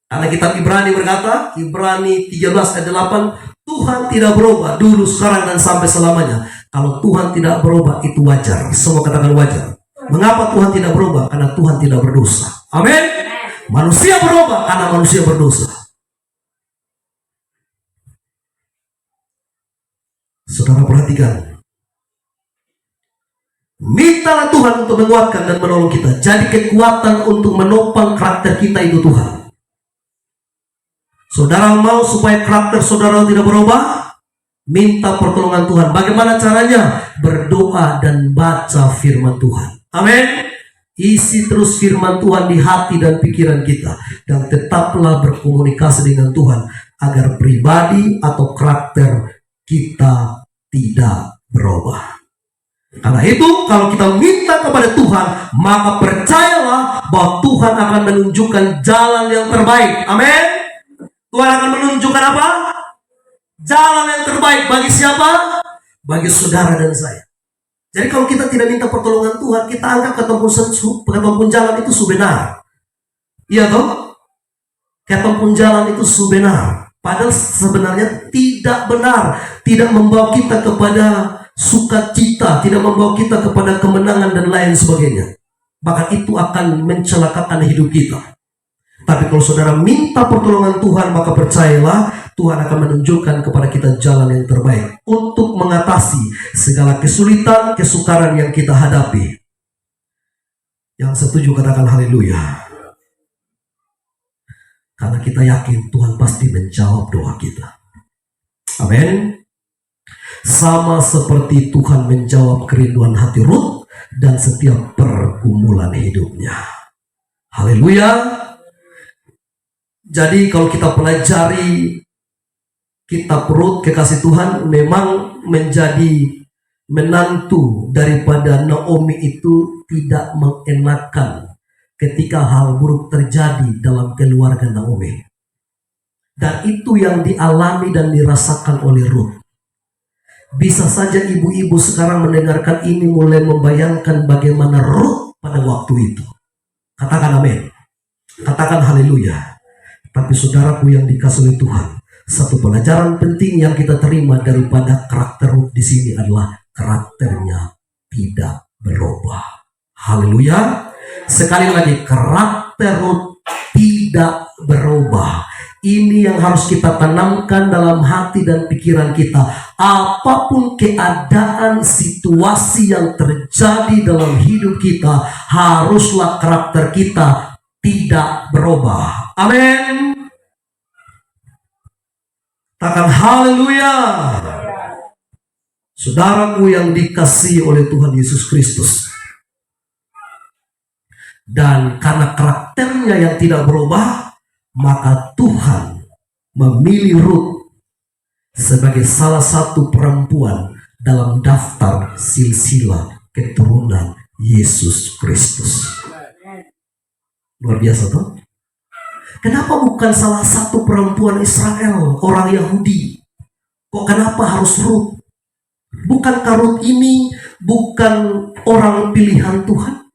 Karena kitab Ibrani berkata, Ibrani 13 ayat 8, Tuhan tidak berubah dulu, sekarang, dan sampai selamanya. Kalau Tuhan tidak berubah, itu wajar. Semua katakan wajar. Mengapa Tuhan tidak berubah? Karena Tuhan tidak berdosa. Amin. Manusia berubah karena manusia berdosa. Saudara perhatikan. Mintalah Tuhan untuk menguatkan dan menolong kita. Jadi kekuatan untuk menopang karakter kita itu Tuhan. Saudara mau supaya karakter saudara tidak berubah? Minta pertolongan Tuhan. Bagaimana caranya? Berdoa dan baca firman Tuhan. Amin. Isi terus firman Tuhan di hati dan pikiran kita. Dan tetaplah berkomunikasi dengan Tuhan. Agar pribadi atau karakter kita tidak berubah. Karena itu, kalau kita minta kepada Tuhan, maka percayalah bahwa Tuhan akan menunjukkan jalan yang terbaik. Amin. Tuhan akan menunjukkan apa? Jalan yang terbaik bagi siapa? Bagi saudara dan saya. Jadi kalau kita tidak minta pertolongan Tuhan, kita anggap ketempuan jalan itu subenar. Iya toh? Ketempuan jalan itu subenar. Padahal sebenarnya tidak benar. Tidak membawa kita kepada sukacita, tidak membawa kita kepada kemenangan dan lain sebagainya. Bahkan itu akan mencelakakan hidup kita. Tapi kalau saudara minta pertolongan Tuhan, maka percayalah Tuhan akan menunjukkan kepada kita jalan yang terbaik untuk mengatasi segala kesulitan, kesukaran yang kita hadapi. Yang setuju katakan haleluya. Karena kita yakin Tuhan pasti menjawab doa kita. Amin. Sama seperti Tuhan menjawab kerinduan hati Rut dan setiap pergumulan hidupnya. Haleluya. Jadi kalau kita pelajari kitab Rut, kekasih Tuhan, memang menjadi menantu daripada Naomi itu tidak mengenakan ketika hal buruk terjadi dalam keluarga Naomi. Dan itu yang dialami dan dirasakan oleh Rut. Bisa saja ibu-ibu sekarang mendengarkan ini mulai membayangkan bagaimana Rut pada waktu itu. Katakan amin. Katakan haleluya. Tapi saudaraku yang dikasihi oleh Tuhan, satu pelajaran penting yang kita terima daripada karakter Rut di sini adalah karakternya tidak berubah. Haleluya. Sekali lagi, karakter Rut tidak berubah. Ini yang harus kita tanamkan dalam hati dan pikiran kita. Apapun keadaan, situasi yang terjadi dalam hidup kita, haruslah karakter kita tidak berubah. Amin. Katakan haleluya. Saudaraku yang dikasihi oleh Tuhan Yesus Kristus. Dan karena karakternya yang tidak berubah, maka Tuhan memilih Rut sebagai salah satu perempuan dalam daftar silsilah keturunan Yesus Kristus. Luar biasa toh? Kenapa bukan salah satu perempuan Israel, orang Yahudi? Kok kenapa harus Rut? Bukankah Rut ini bukan orang pilihan Tuhan?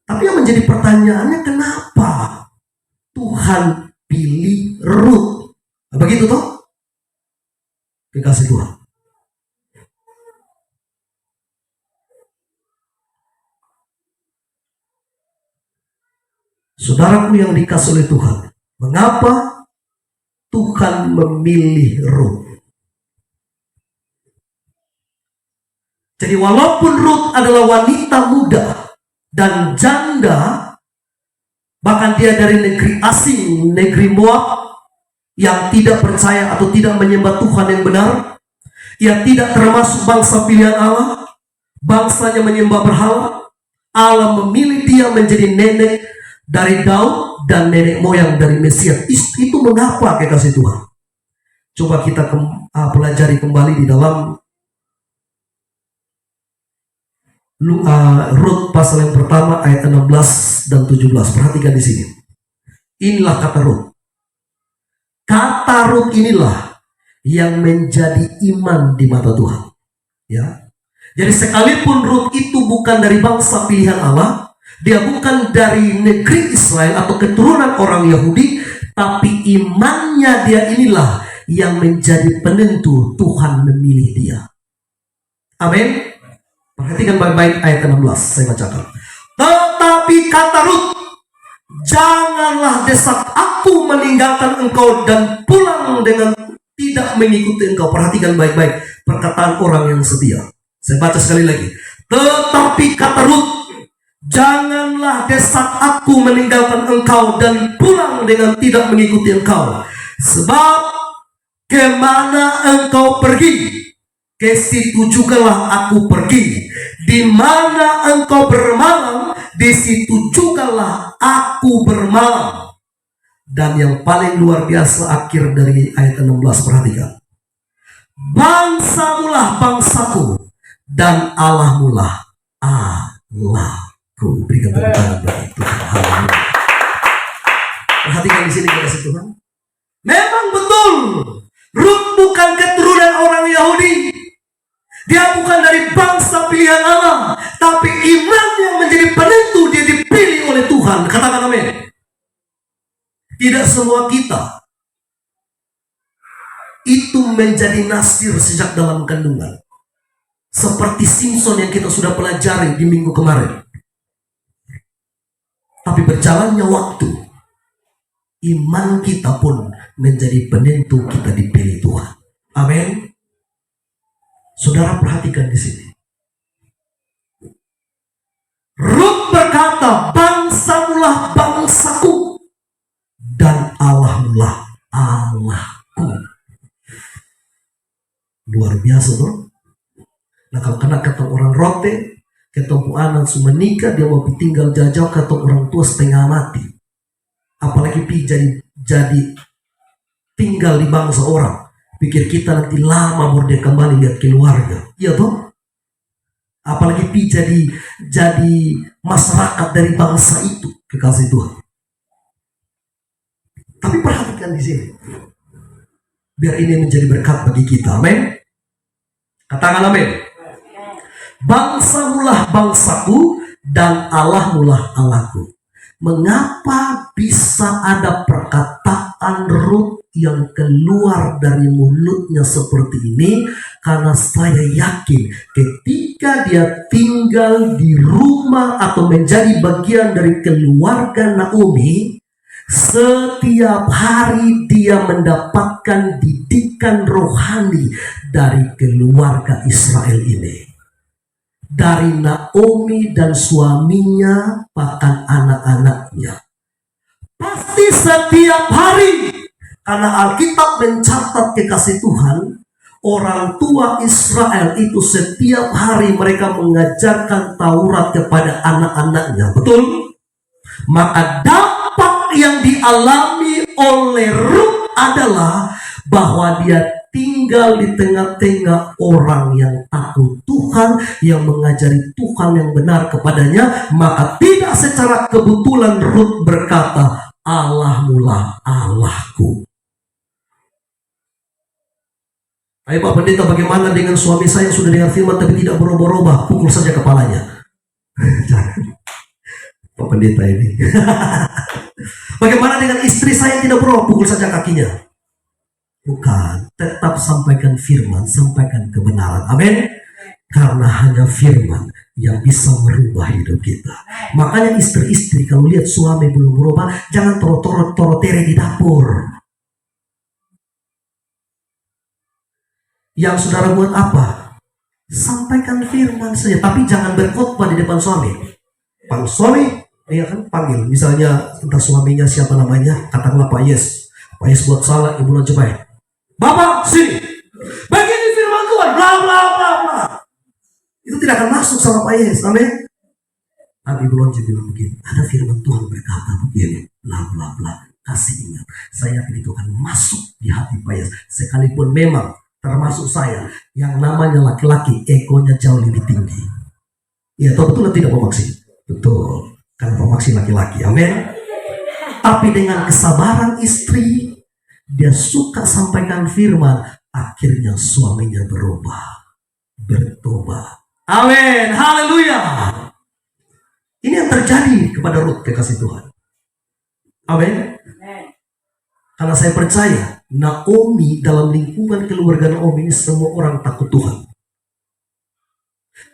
Tapi yang menjadi pertanyaannya, kenapa Tuhan pilih Rut? Begitu toh? Kekasih Tuhan. Saudaraku yang dikasihi oleh Tuhan, mengapa Tuhan memilih Rut? Jadi walaupun Rut adalah wanita muda dan janda, bahkan dia dari negeri asing, negeri Moab, yang tidak percaya atau tidak menyembah Tuhan yang benar, ia tidak termasuk bangsa pilihan Allah, bangsanya menyembah berhala. Allah memilih dia menjadi nenek dari Daud dan nenek moyang dari Mesias. Itu mengapa, kekasih Tuhan? Coba kita pelajari kembali di dalam Rut pasal yang pertama ayat 16 dan 17. Perhatikan di sini. Inilah kata Rut. Kata Rut inilah yang menjadi iman di mata Tuhan. Ya. Jadi sekalipun Rut itu bukan dari bangsa pilihan Allah, dia bukan dari negeri Israel atau keturunan orang Yahudi, tapi imannya dia inilah yang menjadi penentu Tuhan memilih dia. Amin. Perhatikan baik-baik ayat 16, saya bacakan. Tetapi kata Rut, janganlah desak aku meninggalkan engkau dan pulang dengan tidak mengikuti engkau. Perhatikan baik-baik perkataan orang yang setia. Saya baca sekali lagi. Tetapi kata Rut, janganlah desak aku meninggalkan engkau dan pulang dengan tidak mengikuti engkau. Sebab kemana engkau pergi, ke situ jugalah aku pergi. Di mana engkau bermalam, di situ jugalah aku bermalam. Dan yang paling luar biasa akhir dari ayat 16, perhatikan. Bangsamulah bangsaku dan Allahmulah Allahku. Berikan tepuk tangan bagi Tuhan. Haleluya. Perhatikan di sini kasih Tuhan. Memang betul, Rut bukan keturunan orang Yahudi. Dia bukan dari bangsa pilihan Allah, tapi iman yang menjadi penentu dia dipilih oleh Tuhan. Katakan amin. Tidak semua kita itu menjadi nasir sejak dalam kandungan. Seperti Simpson yang kita sudah pelajari di minggu kemarin. Tapi berjalannya waktu, iman kita pun menjadi penentu kita dipilih Tuhan. Amin. Saudara perhatikan di sini. Rut berkata, bangsamulah bangsaku dan Allahmulah Allahku. Luar biasa tuh. Nah kalau kena kata orang rote, ketemu anak su menikah, dia mau tinggal jauh kata orang tua setengah mati. Apalagi jadi tinggal di bangsa orang. Pikir kita nanti lama baru dia kembali lihat keluarga. Iya toh? Apalagi jadi masyarakat dari bangsa itu, kekasih Tuhan. Tapi perhatikan di sini. Biar ini menjadi berkat bagi kita. Amin. Katakan amin. Bangsamulah bangsaku dan Allahmulah Allahku. Mengapa bisa ada perkataan Rut yang keluar dari mulutnya seperti ini? Karena saya yakin ketika dia tinggal di rumah atau menjadi bagian dari keluarga Naomi, setiap hari dia mendapatkan didikan rohani dari keluarga Israel ini. Dari Naomi dan suaminya, bahkan anak-anaknya. Pasti setiap hari. Karena Alkitab mencatat kekasih Tuhan, orang tua Israel itu setiap hari mereka mengajarkan Taurat kepada anak-anaknya. Betul? Maka dampak yang dialami oleh Rut adalah bahwa dia tinggal di tengah-tengah orang yang takut Tuhan, yang mengajari Tuhan yang benar kepadanya. Maka tidak secara kebetulan Rut berkata, Allahmulah Allahku. Ayo Pak Pendeta, bagaimana dengan suami saya yang sudah dengar firman tapi tidak berubah-ubah? Pukul saja kepalanya. Jangan. Pak Pendeta ini. Bagaimana dengan istri saya yang tidak berubah? Pukul saja kakinya. Bukan, tetap sampaikan firman, sampaikan kebenaran. Amin. Karena hanya firman yang bisa merubah hidup kita. Makanya istri-istri kalau lihat suami belum berubah, jangan toro-toro-tere di dapur. Yang saudara buat apa? Sampaikan firman saja, tapi jangan berkhotbah di depan suami. Pak suami, dia kan panggil. Misalnya entah suaminya siapa namanya, katakanlah Pak Yes. Pak Yes buat salah, ibu aja baik. Bapak, sini. Begini firman Tuhan, bla bla bla bla. Itu tidak akan masuk sama Pak Yes, amin. Tapi belum jadi bilang begini, ada firman Tuhan berkata begini, bla bla bla. Kasih ingat, saya yakin itu akan masuk di hati Pak Yes. Sekalipun memang termasuk saya yang namanya laki-laki, egonya jauh lebih tinggi. Ya, betul atau tidak Pak Maksi? Betul, karena Pak Maksi laki-laki, amin. Tapi dengan kesabaran istri, Dia suka sampaikan firman. Akhirnya suaminya bertobat. Amin. Haleluya. Ini yang terjadi kepada Ruth, kekasih Tuhan. Amin. Karena saya percaya Naomi, dalam lingkungan keluarga Naomi ini semua orang takut Tuhan.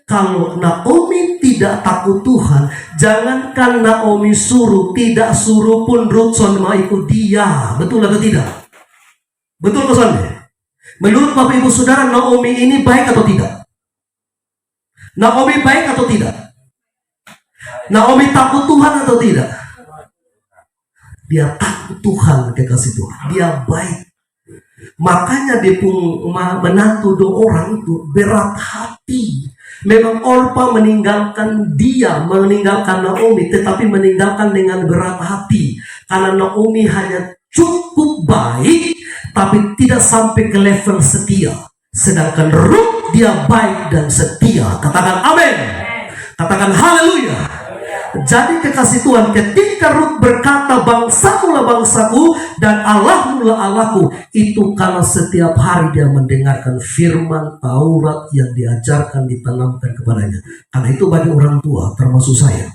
Kalau Naomi tidak takut Tuhan, jangankan Naomi suruh, tidak suruh pun Ruth mau ikut dia. Betul atau tidak? Betul pesannya? Menurut Bapak Ibu Saudara, Naomi ini baik atau tidak? Naomi baik atau tidak? Naomi takut Tuhan atau tidak? Dia takut Tuhan, kekasih Tuhan. Dia baik. Makanya dia pun menantu dua orang itu berat hati. Memang Orpa meninggalkan dia, meninggalkan Naomi, tetapi meninggalkan dengan berat hati. Karena Naomi hanya cukup baik, tapi tidak sampai ke level setia. Sedangkan Ruth dia baik dan setia. Katakan amin. Katakan haleluya. Jadi kekasih Tuhan, ketika Ruth berkata bangsamulah bangsaku dan Allahmulah Allahku, itu karena setiap hari dia mendengarkan firman Taurat yang diajarkan, ditanamkan kepadanya. Karena itu bagi orang tua termasuk saya,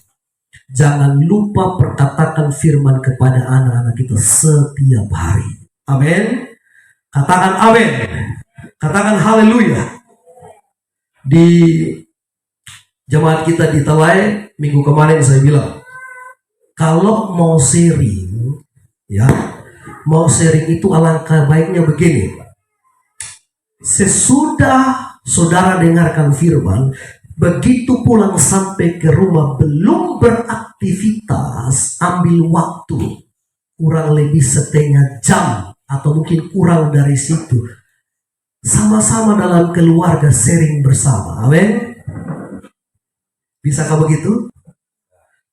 jangan lupa perkatakan firman kepada anak-anak kita setiap hari. Amin. Katakan amin. Katakan haleluya. Di jemaat kita di Talai minggu kemarin saya bilang, kalau mau sharing, ya, mau sharing itu alangkah baiknya begini. Sesudah saudara dengarkan firman, begitu pulang sampai ke rumah belum beraktivitas, ambil waktu kurang lebih setengah jam atau mungkin kurang dari situ, sama-sama dalam keluarga sharing bersama. Amin. Bisakah begitu?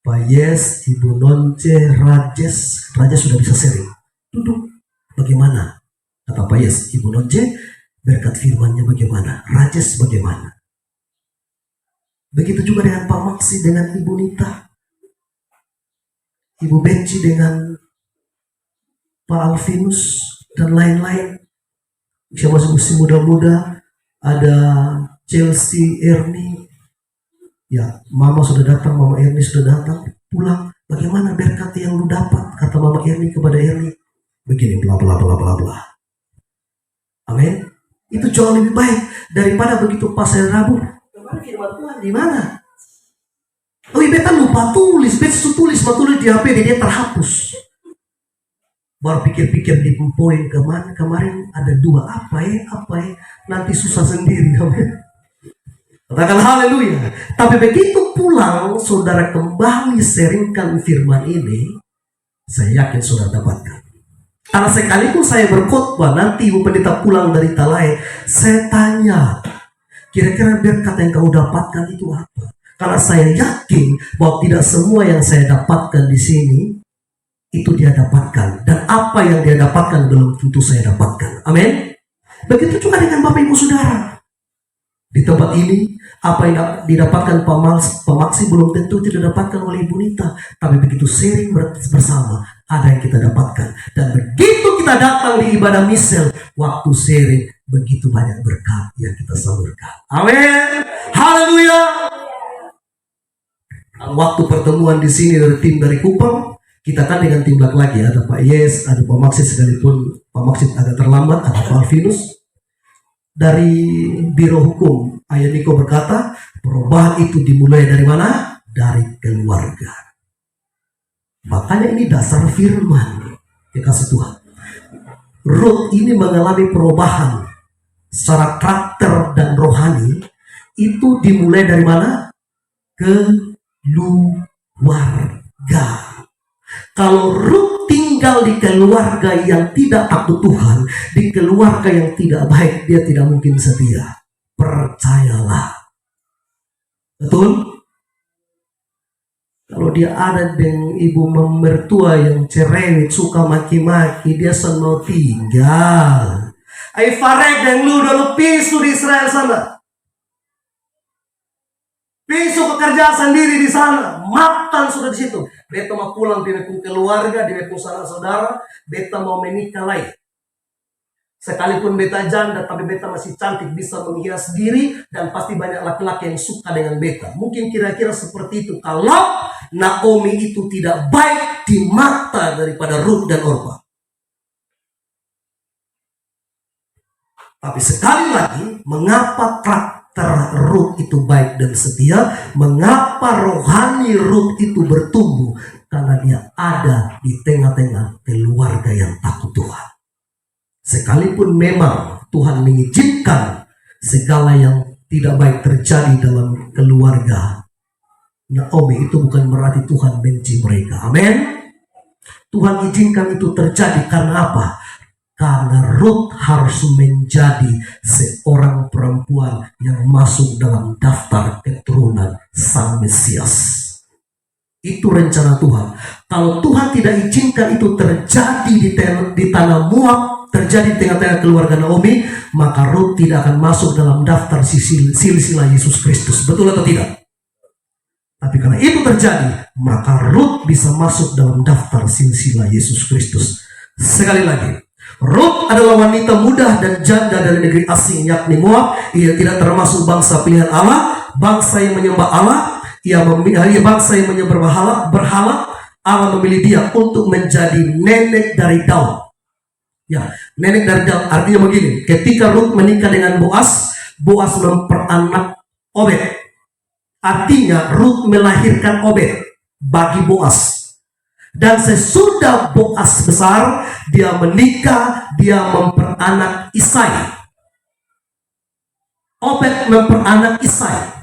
Pak Yes, Ibu Nonce, Rajes sudah bisa sharing. Duduk. Bagaimana? Kata Pak Yes, Ibu Nonce, berkat firmannya bagaimana? Rajes bagaimana? Begitu juga dengan Pak Maksi, dengan Ibu Nita, Ibu Benci dengan Pak Alvinus, dan lain-lain. Bisa masih muda-muda, ada Chelsea, Ernie. Ya, Mama sudah datang, Mama Ernie sudah datang, pulang. Bagaimana berkat yang lu dapat? Kata Mama Ernie kepada Ernie. Begini, bla bla bla bla bla. Amin. Itu jauh lebih baik daripada begitu pas hari Rabu. Kemarin firman Tuhan di mana? Oh, beta lupa tulis, beta tulis di HP dia terhapus. Baru pikir-pikir di poin kemarin ada dua, apa ya? Nanti susah sendiri. Amin. Katakan haleluya. Tapi begitu pulang, saudara kembali sharingkan firman ini, saya yakin saudara dapatkan. Karena sekalipun saya berkhotbah, nanti Ibu Pendeta pulang dari Talai, saya tanya, kira-kira berkat yang kau dapatkan itu apa? Karena saya yakin bahwa tidak semua yang saya dapatkan di sini itu dia dapatkan, dan apa yang dia dapatkan belum tentu saya dapatkan. Amin. Begitu juga dengan Bapak Ibu Saudara. Di tempat ini, apa yang didapatkan Pak Maksi belum tentu tidak dapatkan oleh Ibu Nita. Tapi begitu sharing bersama, ada yang kita dapatkan. Dan begitu kita datang di ibadah misal, waktu sharing, begitu banyak berkat yang kita salurkan. Amin. Haleluya. Waktu pertemuan di sini dari tim dari Kupang, kita kan dengan tim lagi. Ada Pak Yes, ada Pak Maksi, sekalipun Pak Maksi agak terlambat, ada Pak Alvinus. Dari Biro Hukum, Ayah Niko berkata, perubahan itu dimulai dari mana? Dari keluarga. Makanya ini dasar firman, kekasih Tuhan. Ruth ini mengalami perubahan secara karakter dan rohani, itu dimulai dari mana? Keluarga. Kalau Ruth tinggal di keluarga yang tidak takut Tuhan, di keluarga yang tidak baik, dia tidak mungkin setia. Percayalah. Betul? Kalau dia ada dengan ibu mertua yang cerewet, suka maki-maki, dia mau tinggal. Ay farek dan lu udah pisu di Israel sana. Pisu bekerja sendiri di sana, makan sudah di situ. Beta mau pulang di keluarga, di saudara, beta mau menikah lagi. Sekalipun beta janda, tapi beta masih cantik, bisa menghias diri, dan pasti banyak laki-laki yang suka dengan beta. Mungkin kira-kira seperti itu kalau Naomi itu tidak baik di mata daripada Ruth dan Orpa. Tapi sekali lagi, mengapa karakter Ruth itu baik dan setia? Mengapa rohani Ruth itu bertumbuh? Karena dia ada di tengah-tengah keluarga yang takut Tuhan. Sekalipun memang Tuhan mengizinkan segala yang tidak baik terjadi dalam keluarga Naomi, itu bukan berarti Tuhan benci mereka. Amin. Tuhan izinkan itu terjadi karena apa? Karena Ruth harus menjadi seorang perempuan yang masuk dalam daftar keturunan Sang Mesias. Itu rencana Tuhan. Kalau Tuhan tidak izinkan itu terjadi di tanah Moab, terjadi di tengah-tengah keluarga Naomi, maka Ruth tidak akan masuk dalam daftar silsilah Yesus Kristus. Betul atau tidak? Tapi karena itu terjadi, maka Ruth bisa masuk dalam daftar silsilah Yesus Kristus. Sekali lagi, Ruth adalah wanita muda dan janda dari negeri asing, yakni Moab. Ia tidak termasuk bangsa pilihan Allah, bangsa yang menyembah Allah. Ia bangsa yang menyembah berhala. Allah memilih dia untuk menjadi nenek dari Daud. Ya, nenek dari Daud artinya begini. Ketika Ruth menikah dengan Boaz, Boaz memperanak Obed. Artinya Ruth melahirkan Obed bagi Boaz. Dan sesudah Boaz besar, dia menikah, dia memperanak Isai. Obed memperanak Isai.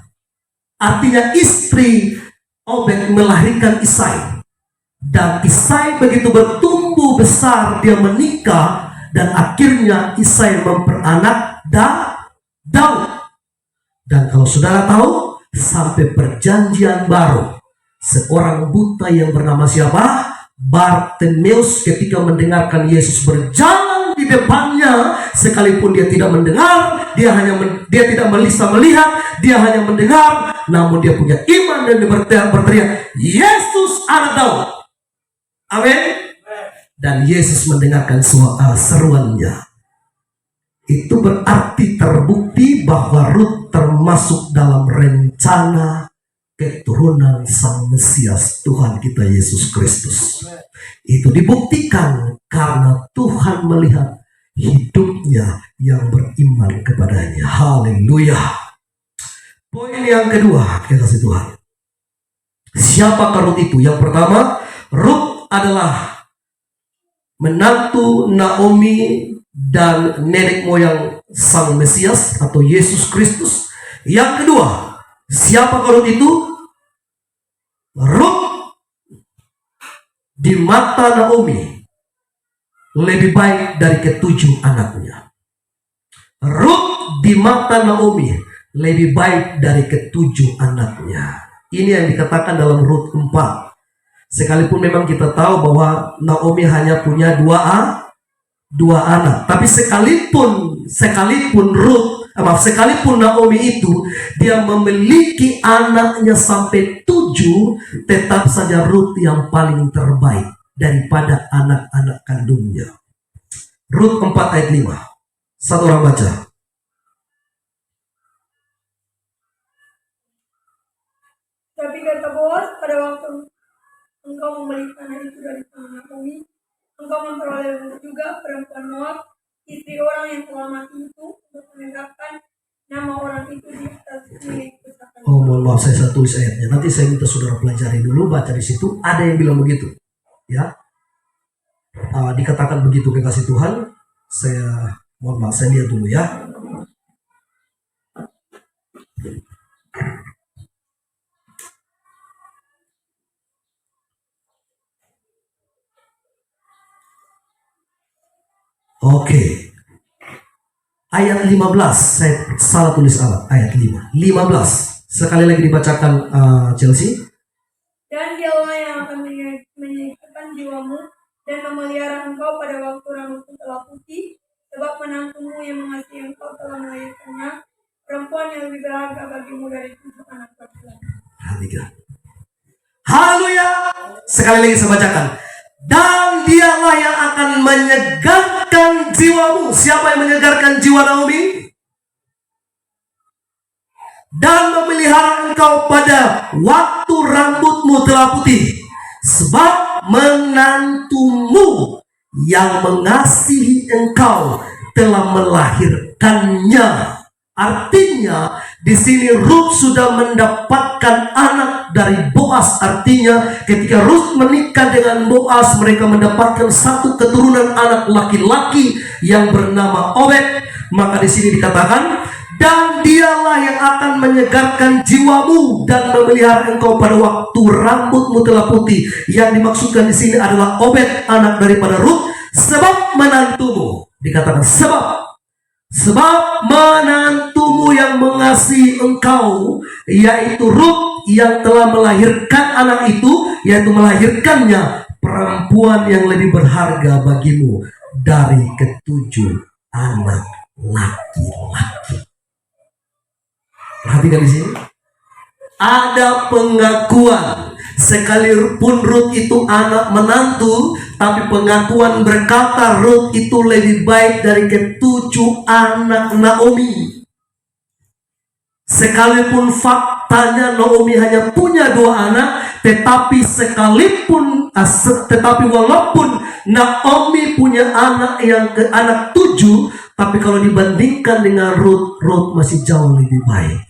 Artinya istri Obed melahirkan Isai. Dan Isai begitu bertumbuh besar, dia menikah, dan akhirnya Isai memperanak Daud. Dan kalau saudara tahu, sampai perjanjian baru, seorang buta yang bernama siapa? Bartimeus, ketika mendengarkan Yesus berjalan di depannya, sekalipun dia tidak mendengar, dia tidak bisa melihat, dia hanya mendengar, namun dia punya iman dan dia berteriak, Yesus anak Daud. Amin. Dan Yesus mendengarkan seruannya. Itu berarti terbukti bahwa Ruth termasuk dalam rencana keturunan Sang Mesias Tuhan kita Yesus Kristus. Itu dibuktikan karena Tuhan melihat hidupnya yang beriman kepadanya. Haleluya. Poin yang kedua, kasih Tuhan. Siapa Ruth itu? Yang pertama, Ruth adalah menantu Naomi dan nenek moyang Sang Mesias atau Yesus Kristus. Yang kedua, siapa Ruth itu? Ruth di mata Naomi lebih baik dari ketujuh anaknya. Ruth di mata Naomi lebih baik dari ketujuh anaknya. Ini yang dikatakan dalam Rut 4. Sekalipun memang kita tahu bahwa Naomi hanya punya dua anak, tapi sekalipun Naomi itu dia memiliki anaknya sampai 7, tetap saja Rut yang paling terbaik daripada anak-anak kandungnya. Rut 4 ayat 5. Satu orang baca. Tapi kata Boaz, pada waktu engkau membeli tanah itu dari tangan Naomi, engkau memperoleh juga perempuan Moab, istri orang yang telah mati itu, untuk menegakkan nama orang itu di atas milik pusaka. Oh, mohon maaf, saya tulis ayatnya. Nanti saya minta saudara pelajari dulu, baca di situ. Ada yang bilang begitu, ya. Dikatakan begitu kekasih Tuhan. Saya mohon maaf, saya lihat dulu ya. Oke. Ayat 15, saya salah tulis ayat 5. 15. Sekali lagi dibacakan Chelsea. Dan dialah yang akan menyingkirkan jiwamu dan memelihara engkau pada waktu rambutmu telah putih, sebab menantumu yang mengasihi engkau telah melahirkannya, perempuan yang lebih berharga bagimu dari 7 anak laki-laki. Haleluya. Sekali lagi saya bacakan. Dan dialah yang akan menyegarkan jiwamu. Siapa yang menyegarkan jiwa Naomi? Dan memelihara engkau pada waktu rambutmu telah putih, sebab menantumu yang mengasihi engkau telah melahirkannya. Artinya di sini Ruth sudah mendapatkan anak dari Boaz. Artinya ketika Ruth menikah dengan Boaz, mereka mendapatkan satu keturunan anak laki-laki yang bernama Obed. Maka di sini dikatakan, dan dialah yang akan menyegarkan jiwamu dan memelihara engkau pada waktu rambutmu telah putih. Yang dimaksudkan di sini adalah Obed, anak daripada Ruth, sebab menantumu. Dikatakan sebab menantumu yang mengasihi engkau, yaitu Ruth, yang telah melahirkan anak itu, yaitu melahirkannya perempuan yang lebih berharga bagimu dari ketujuh anak laki-laki. Perhatikan di sini. Ada pengakuan. Sekalipun Ruth itu anak menantu, tapi pengakuan berkata Ruth itu lebih baik dari ketujuh anak Naomi. Sekalipun faktanya Naomi hanya punya 2 anak, tetapi walaupun Naomi punya anak yang anak 7, tapi kalau dibandingkan dengan Ruth masih jauh lebih baik.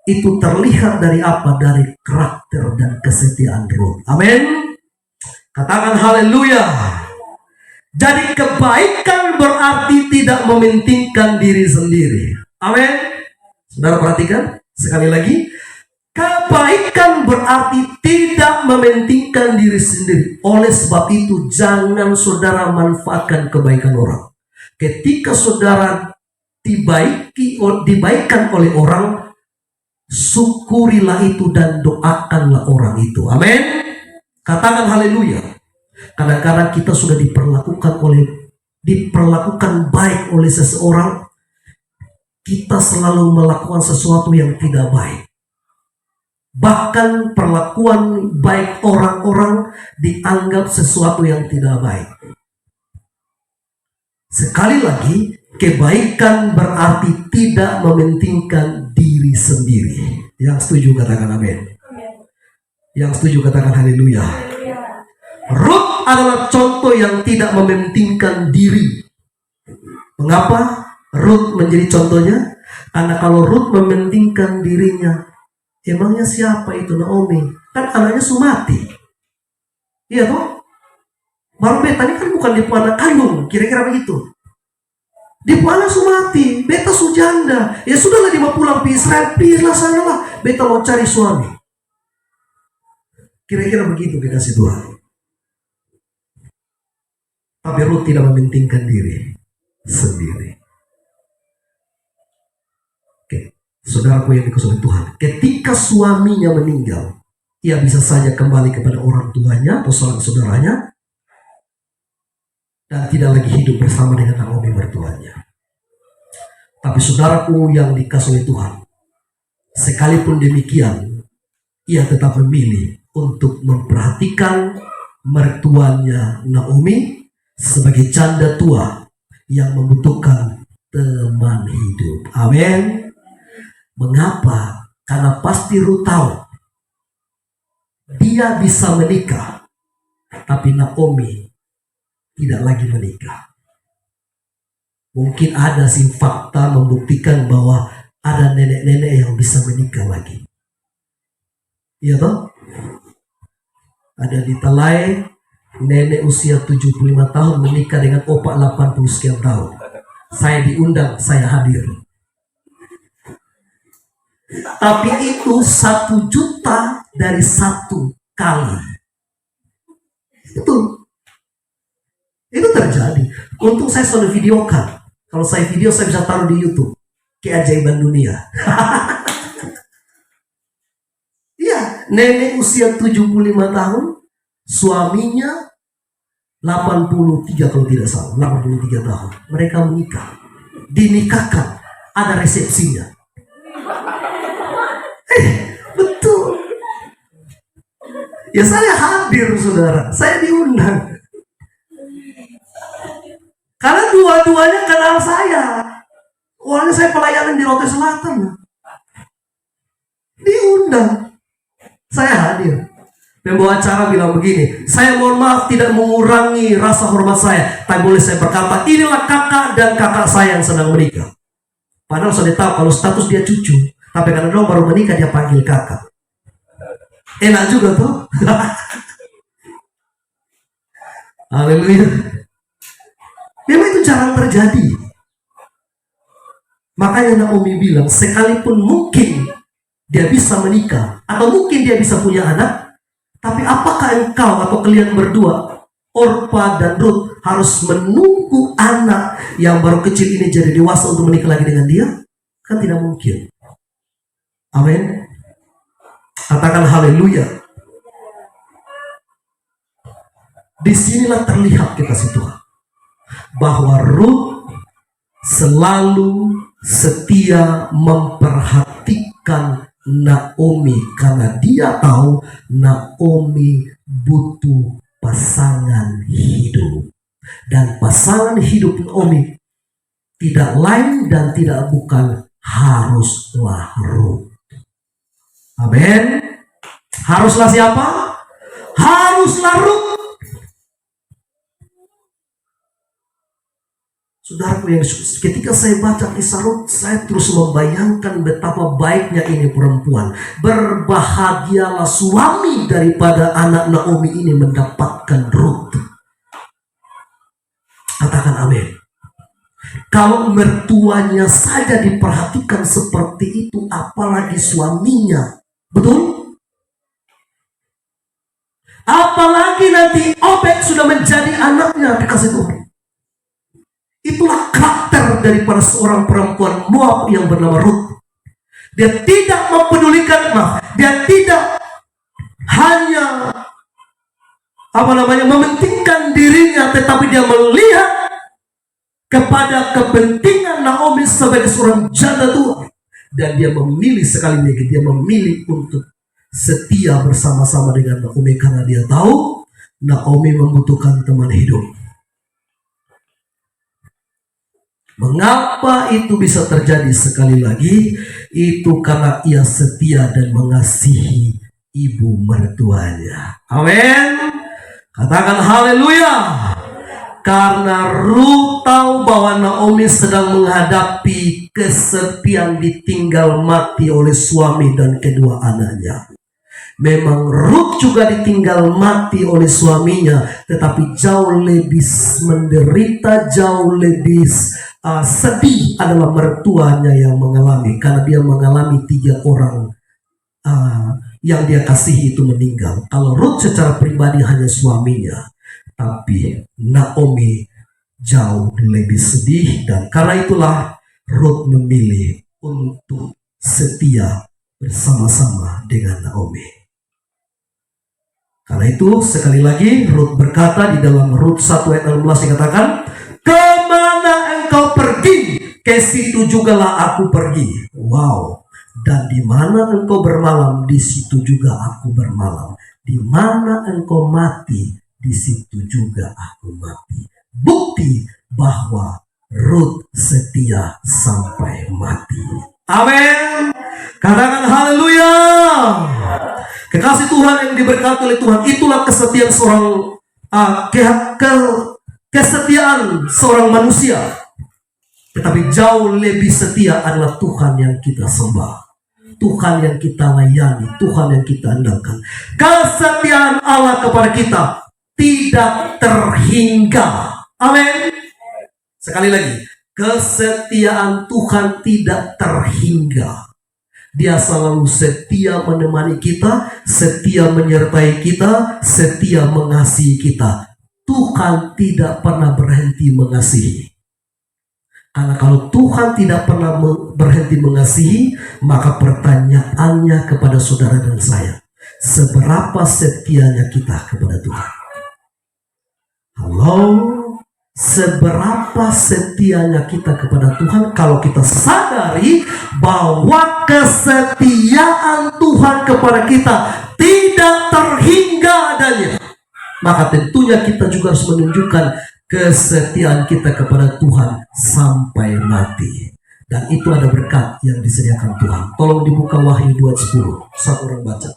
Itu terlihat dari apa? Dari karakter dan kesetiaan Ruth. Amin. Katakan haleluya. Jadi kebaikan berarti tidak mementingkan diri sendiri. Amin. Saudara perhatikan sekali lagi. Kebaikan berarti tidak mementingkan diri sendiri. Oleh sebab itu jangan saudara manfaatkan kebaikan orang. Ketika saudara dibaikan oleh orang, syukurilah itu dan doakanlah orang itu. Amin. Katakan haleluya. Kadang-kadang kita sudah diperlakukan baik oleh seseorang, kita selalu melakukan sesuatu yang tidak baik. Bahkan perlakuan baik orang-orang dianggap sesuatu yang tidak baik. Sekali lagi, kebaikan berarti tidak mementingkan diri sendiri. Yang setuju katakan amin. Yang setuju katakan haleluya. Ruth adalah contoh yang tidak mementingkan diri. Mengapa Ruth menjadi contohnya? Karena kalau Ruth mementingkan dirinya, emangnya siapa itu Naomi? Kan anaknya Sumati. Iya toh? Baru beta ini kan bukan di anak kandung, kira-kira begitu. Di anak Sumati, beta sujanda. Ya sudahlah, dia mau pulang ke Israel, pilihlah sana lah. Beta mau cari suami. Kira-kira begitu dikasih Tuhan. Tapi Ruth tidak mementingkan diri sendiri. Oke, saudaraku yang dikasihi Tuhan, ketika suaminya meninggal, ia bisa saja kembali kepada orang tuanya atau saudara saudaranya dan tidak lagi hidup bersama dengan Naomi mertuanya. Tapi saudaraku yang dikasihi Tuhan, sekalipun demikian, ia tetap memilih untuk memperhatikan mertuanya Naomi sebagai janda tua yang membutuhkan teman hidup. Amin. Mengapa? Karena pasti Ruth tahu dia bisa menikah, tapi Naomi tidak lagi menikah. Mungkin ada sih fakta membuktikan bahwa ada nenek-nenek yang bisa menikah lagi. Iya toh? Ada di Talai, nenek usia 75 tahun menikah dengan opak 80 sekian tahun. Saya diundang, saya hadir. Tapi itu 1 juta dari 1 kali. Itu terjadi. Untung saya sudah videokan. Kalau saya video, saya bisa taruh di YouTube. Keajaiban dunia. Iya, nenek usia 75 tahun, suaminya 83 kalau tidak salah, 83 tahun. Mereka menikah. Dinikahkan, ada resepsinya. Betul. Ya saya hadir, saudara. Saya diundang. Karena dua-duanya kenal saya. Awalnya saya pelayanan di Rote Selatan. Diundang. Saya hadir. Pembawa acara bilang begini, saya mohon maaf tidak mengurangi rasa hormat saya, tapi boleh saya berkata, inilah kakak dan kakak saya yang sedang menikah. Padahal sudah tahu kalau status dia cucu, tapi karena dia baru menikah dia panggil kakak. Enak juga tuh. Haleluya. Memang itu jarang terjadi. Makanya Naomi bilang, sekalipun mungkin dia bisa menikah, atau mungkin dia bisa punya anak, tapi apakah engkau atau kalian berdua, Orpa dan Ruth, harus menunggu anak yang baru kecil ini jadi dewasa untuk menikah lagi dengan dia? Kan tidak mungkin. Amin. Katakan haleluya. Disinilah terlihat kasih Tuhan bahwa Ruth selalu setia memperhatikan Naomi karena dia tahu Naomi butuh pasangan hidup, dan pasangan hidup Naomi tidak lain dan tidak bukan haruslah Ruth. Amin. Haruslah siapa? Haruslah Ruth. Saudaraku yang ketika saya baca kisah Ruth, saya terus membayangkan betapa baiknya ini perempuan. Berbahagialah suami daripada anak Naomi ini mendapatkan Ruth. Katakan amin. Kalau mertuanya saja diperhatikan seperti itu, apalagi suaminya. Betul? Apalagi nanti Obed sudah menjadi anaknya dikasih Tuhan. Itulah karakter daripada seorang perempuan Moab yang bernama Ruth. Dia tidak mempedulikan, dia tidak hanya mementingkan dirinya, tetapi dia melihat kepada kepentingan Naomi sebagai seorang janda tua, dan dia memilih sekali lagi, dia memilih untuk setia bersama-sama dengan Naomi karena dia tahu Naomi membutuhkan teman hidup. Mengapa itu bisa terjadi? Sekali lagi, itu karena ia setia dan mengasihi ibu mertuanya. Amin. Katakan haleluya. Karena Ruth tahu bahwa Naomi sedang menghadapi kesepian, ditinggal mati oleh suami dan kedua anaknya. Memang Ruth juga ditinggal mati oleh suaminya, tetapi jauh lebih menderita, jauh lebih sedih adalah mertuanya yang mengalami, karena dia mengalami 3 orang yang dia kasihi itu meninggal. Kalau Ruth secara pribadi hanya suaminya, tapi Naomi jauh lebih sedih, dan karena itulah Ruth memilih untuk setia bersama-sama dengan Naomi. Karena itu sekali lagi Ruth berkata di dalam Ruth 1 ayat 16 dikatakan, kemana engkau pergi, ke situ jugalah aku pergi. Wow. Dan di mana engkau bermalam, di situ juga aku bermalam. Di mana engkau mati, di situ juga aku mati. Bukti bahwa Ruth setia sampai mati. Amin. Katakan haleluya. Kekasih Tuhan yang diberkati oleh Tuhan, itulah kesetiaan seorang kesetiaan seorang manusia. Tetapi jauh lebih setia adalah Tuhan yang kita sembah, Tuhan yang kita layani, Tuhan yang kita andalkan. Kesetiaan Allah kepada kita tidak terhingga. Amin. Sekali lagi, kesetiaan Tuhan tidak terhingga. Dia selalu setia menemani kita, setia menyertai kita, setia mengasihi kita. Tuhan tidak pernah berhenti mengasihi. Karena kalau Tuhan tidak pernah berhenti mengasihi, maka pertanyaannya kepada saudara dan saya, seberapa setianya kita kepada Tuhan? Halo? Seberapa setianya kita kepada Tuhan? Kalau kita sadari bahwa kesetiaan Tuhan kepada kita tidak terhingga adanya, maka tentunya kita juga harus menunjukkan kesetiaan kita kepada Tuhan sampai mati. Dan itu ada berkat yang disediakan Tuhan. Tolong dibuka Wahyu 2:10. Satu orang baca.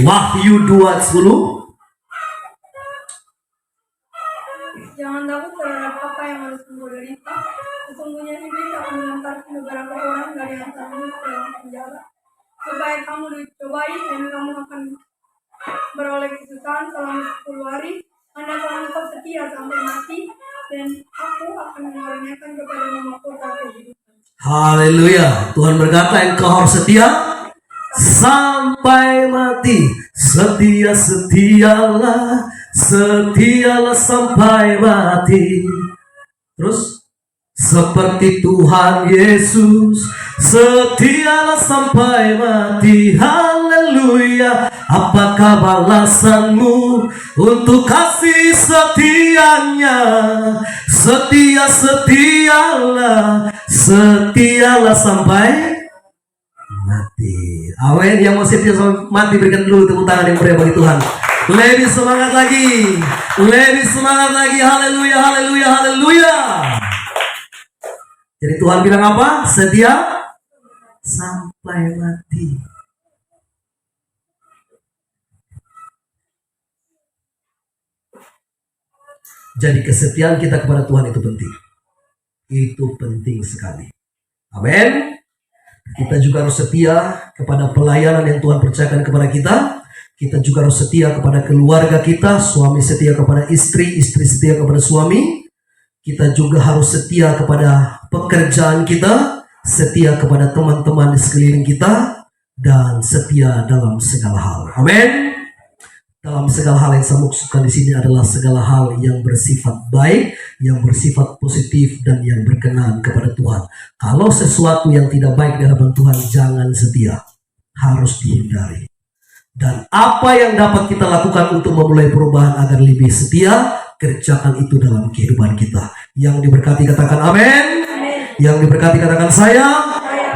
Wahyu 2:10. Jangan takut terhadap apa yang harus kamu derita. Sesungguhnya iblis akan mengantarkan beberapa orang dari antaramu ke dalam penjara, supaya kamu dicobai dan kamu akan beroleh kesusahan selama 10 hari. Anda telah tetap setia sampai mati, dan aku akan mengaruniakan kepadamu mahkota kehidupan. Haleluya. Tuhan berkata engkau harus setia sampai mati. Setialah sampai mati. Terus seperti Tuhan Yesus, setialah sampai mati. Haleluya. Apakah balasanmu untuk kasih setianya? Setialah sampai mati. Amin. Yang mau setia sampai mati, berikan dulu tepuk tangan yang meriah bagi Tuhan. Lebih semangat lagi. Haleluya, haleluya, haleluya. Jadi Tuhan bilang apa? Setia sampai mati. Jadi kesetiaan kita kepada Tuhan itu penting. Itu penting sekali. Amin. Kita juga harus setia kepada pelayanan yang Tuhan percayakan kepada kita. Kita juga harus setia kepada keluarga kita. Suami setia kepada istri, istri setia kepada suami. Kita juga harus setia kepada pekerjaan kita, setia kepada teman-teman di sekeliling kita, dan setia dalam segala hal. Amin. Dalam segala hal yang saya maksudkan di sini adalah segala hal yang bersifat baik, yang bersifat positif, dan yang berkenan kepada Tuhan. Kalau sesuatu yang tidak baik di hadapan Tuhan, jangan setia, harus dihindari. Dan apa yang dapat kita lakukan untuk memulai perubahan agar lebih setia, kerjakan itu dalam kehidupan kita. Yang diberkati katakan amin. Yang diberkati katakan saya.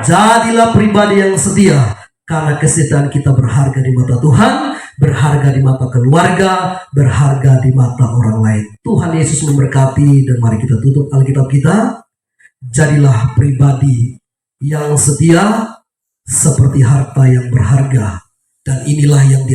Jadilah pribadi yang setia, karena kesetiaan kita berharga di mata Tuhan, berharga di mata keluarga, berharga di mata orang lain. Tuhan Yesus memberkati, dan mari kita tutup Alkitab kita. Jadilah pribadi yang setia seperti harta yang berharga, dan inilah yang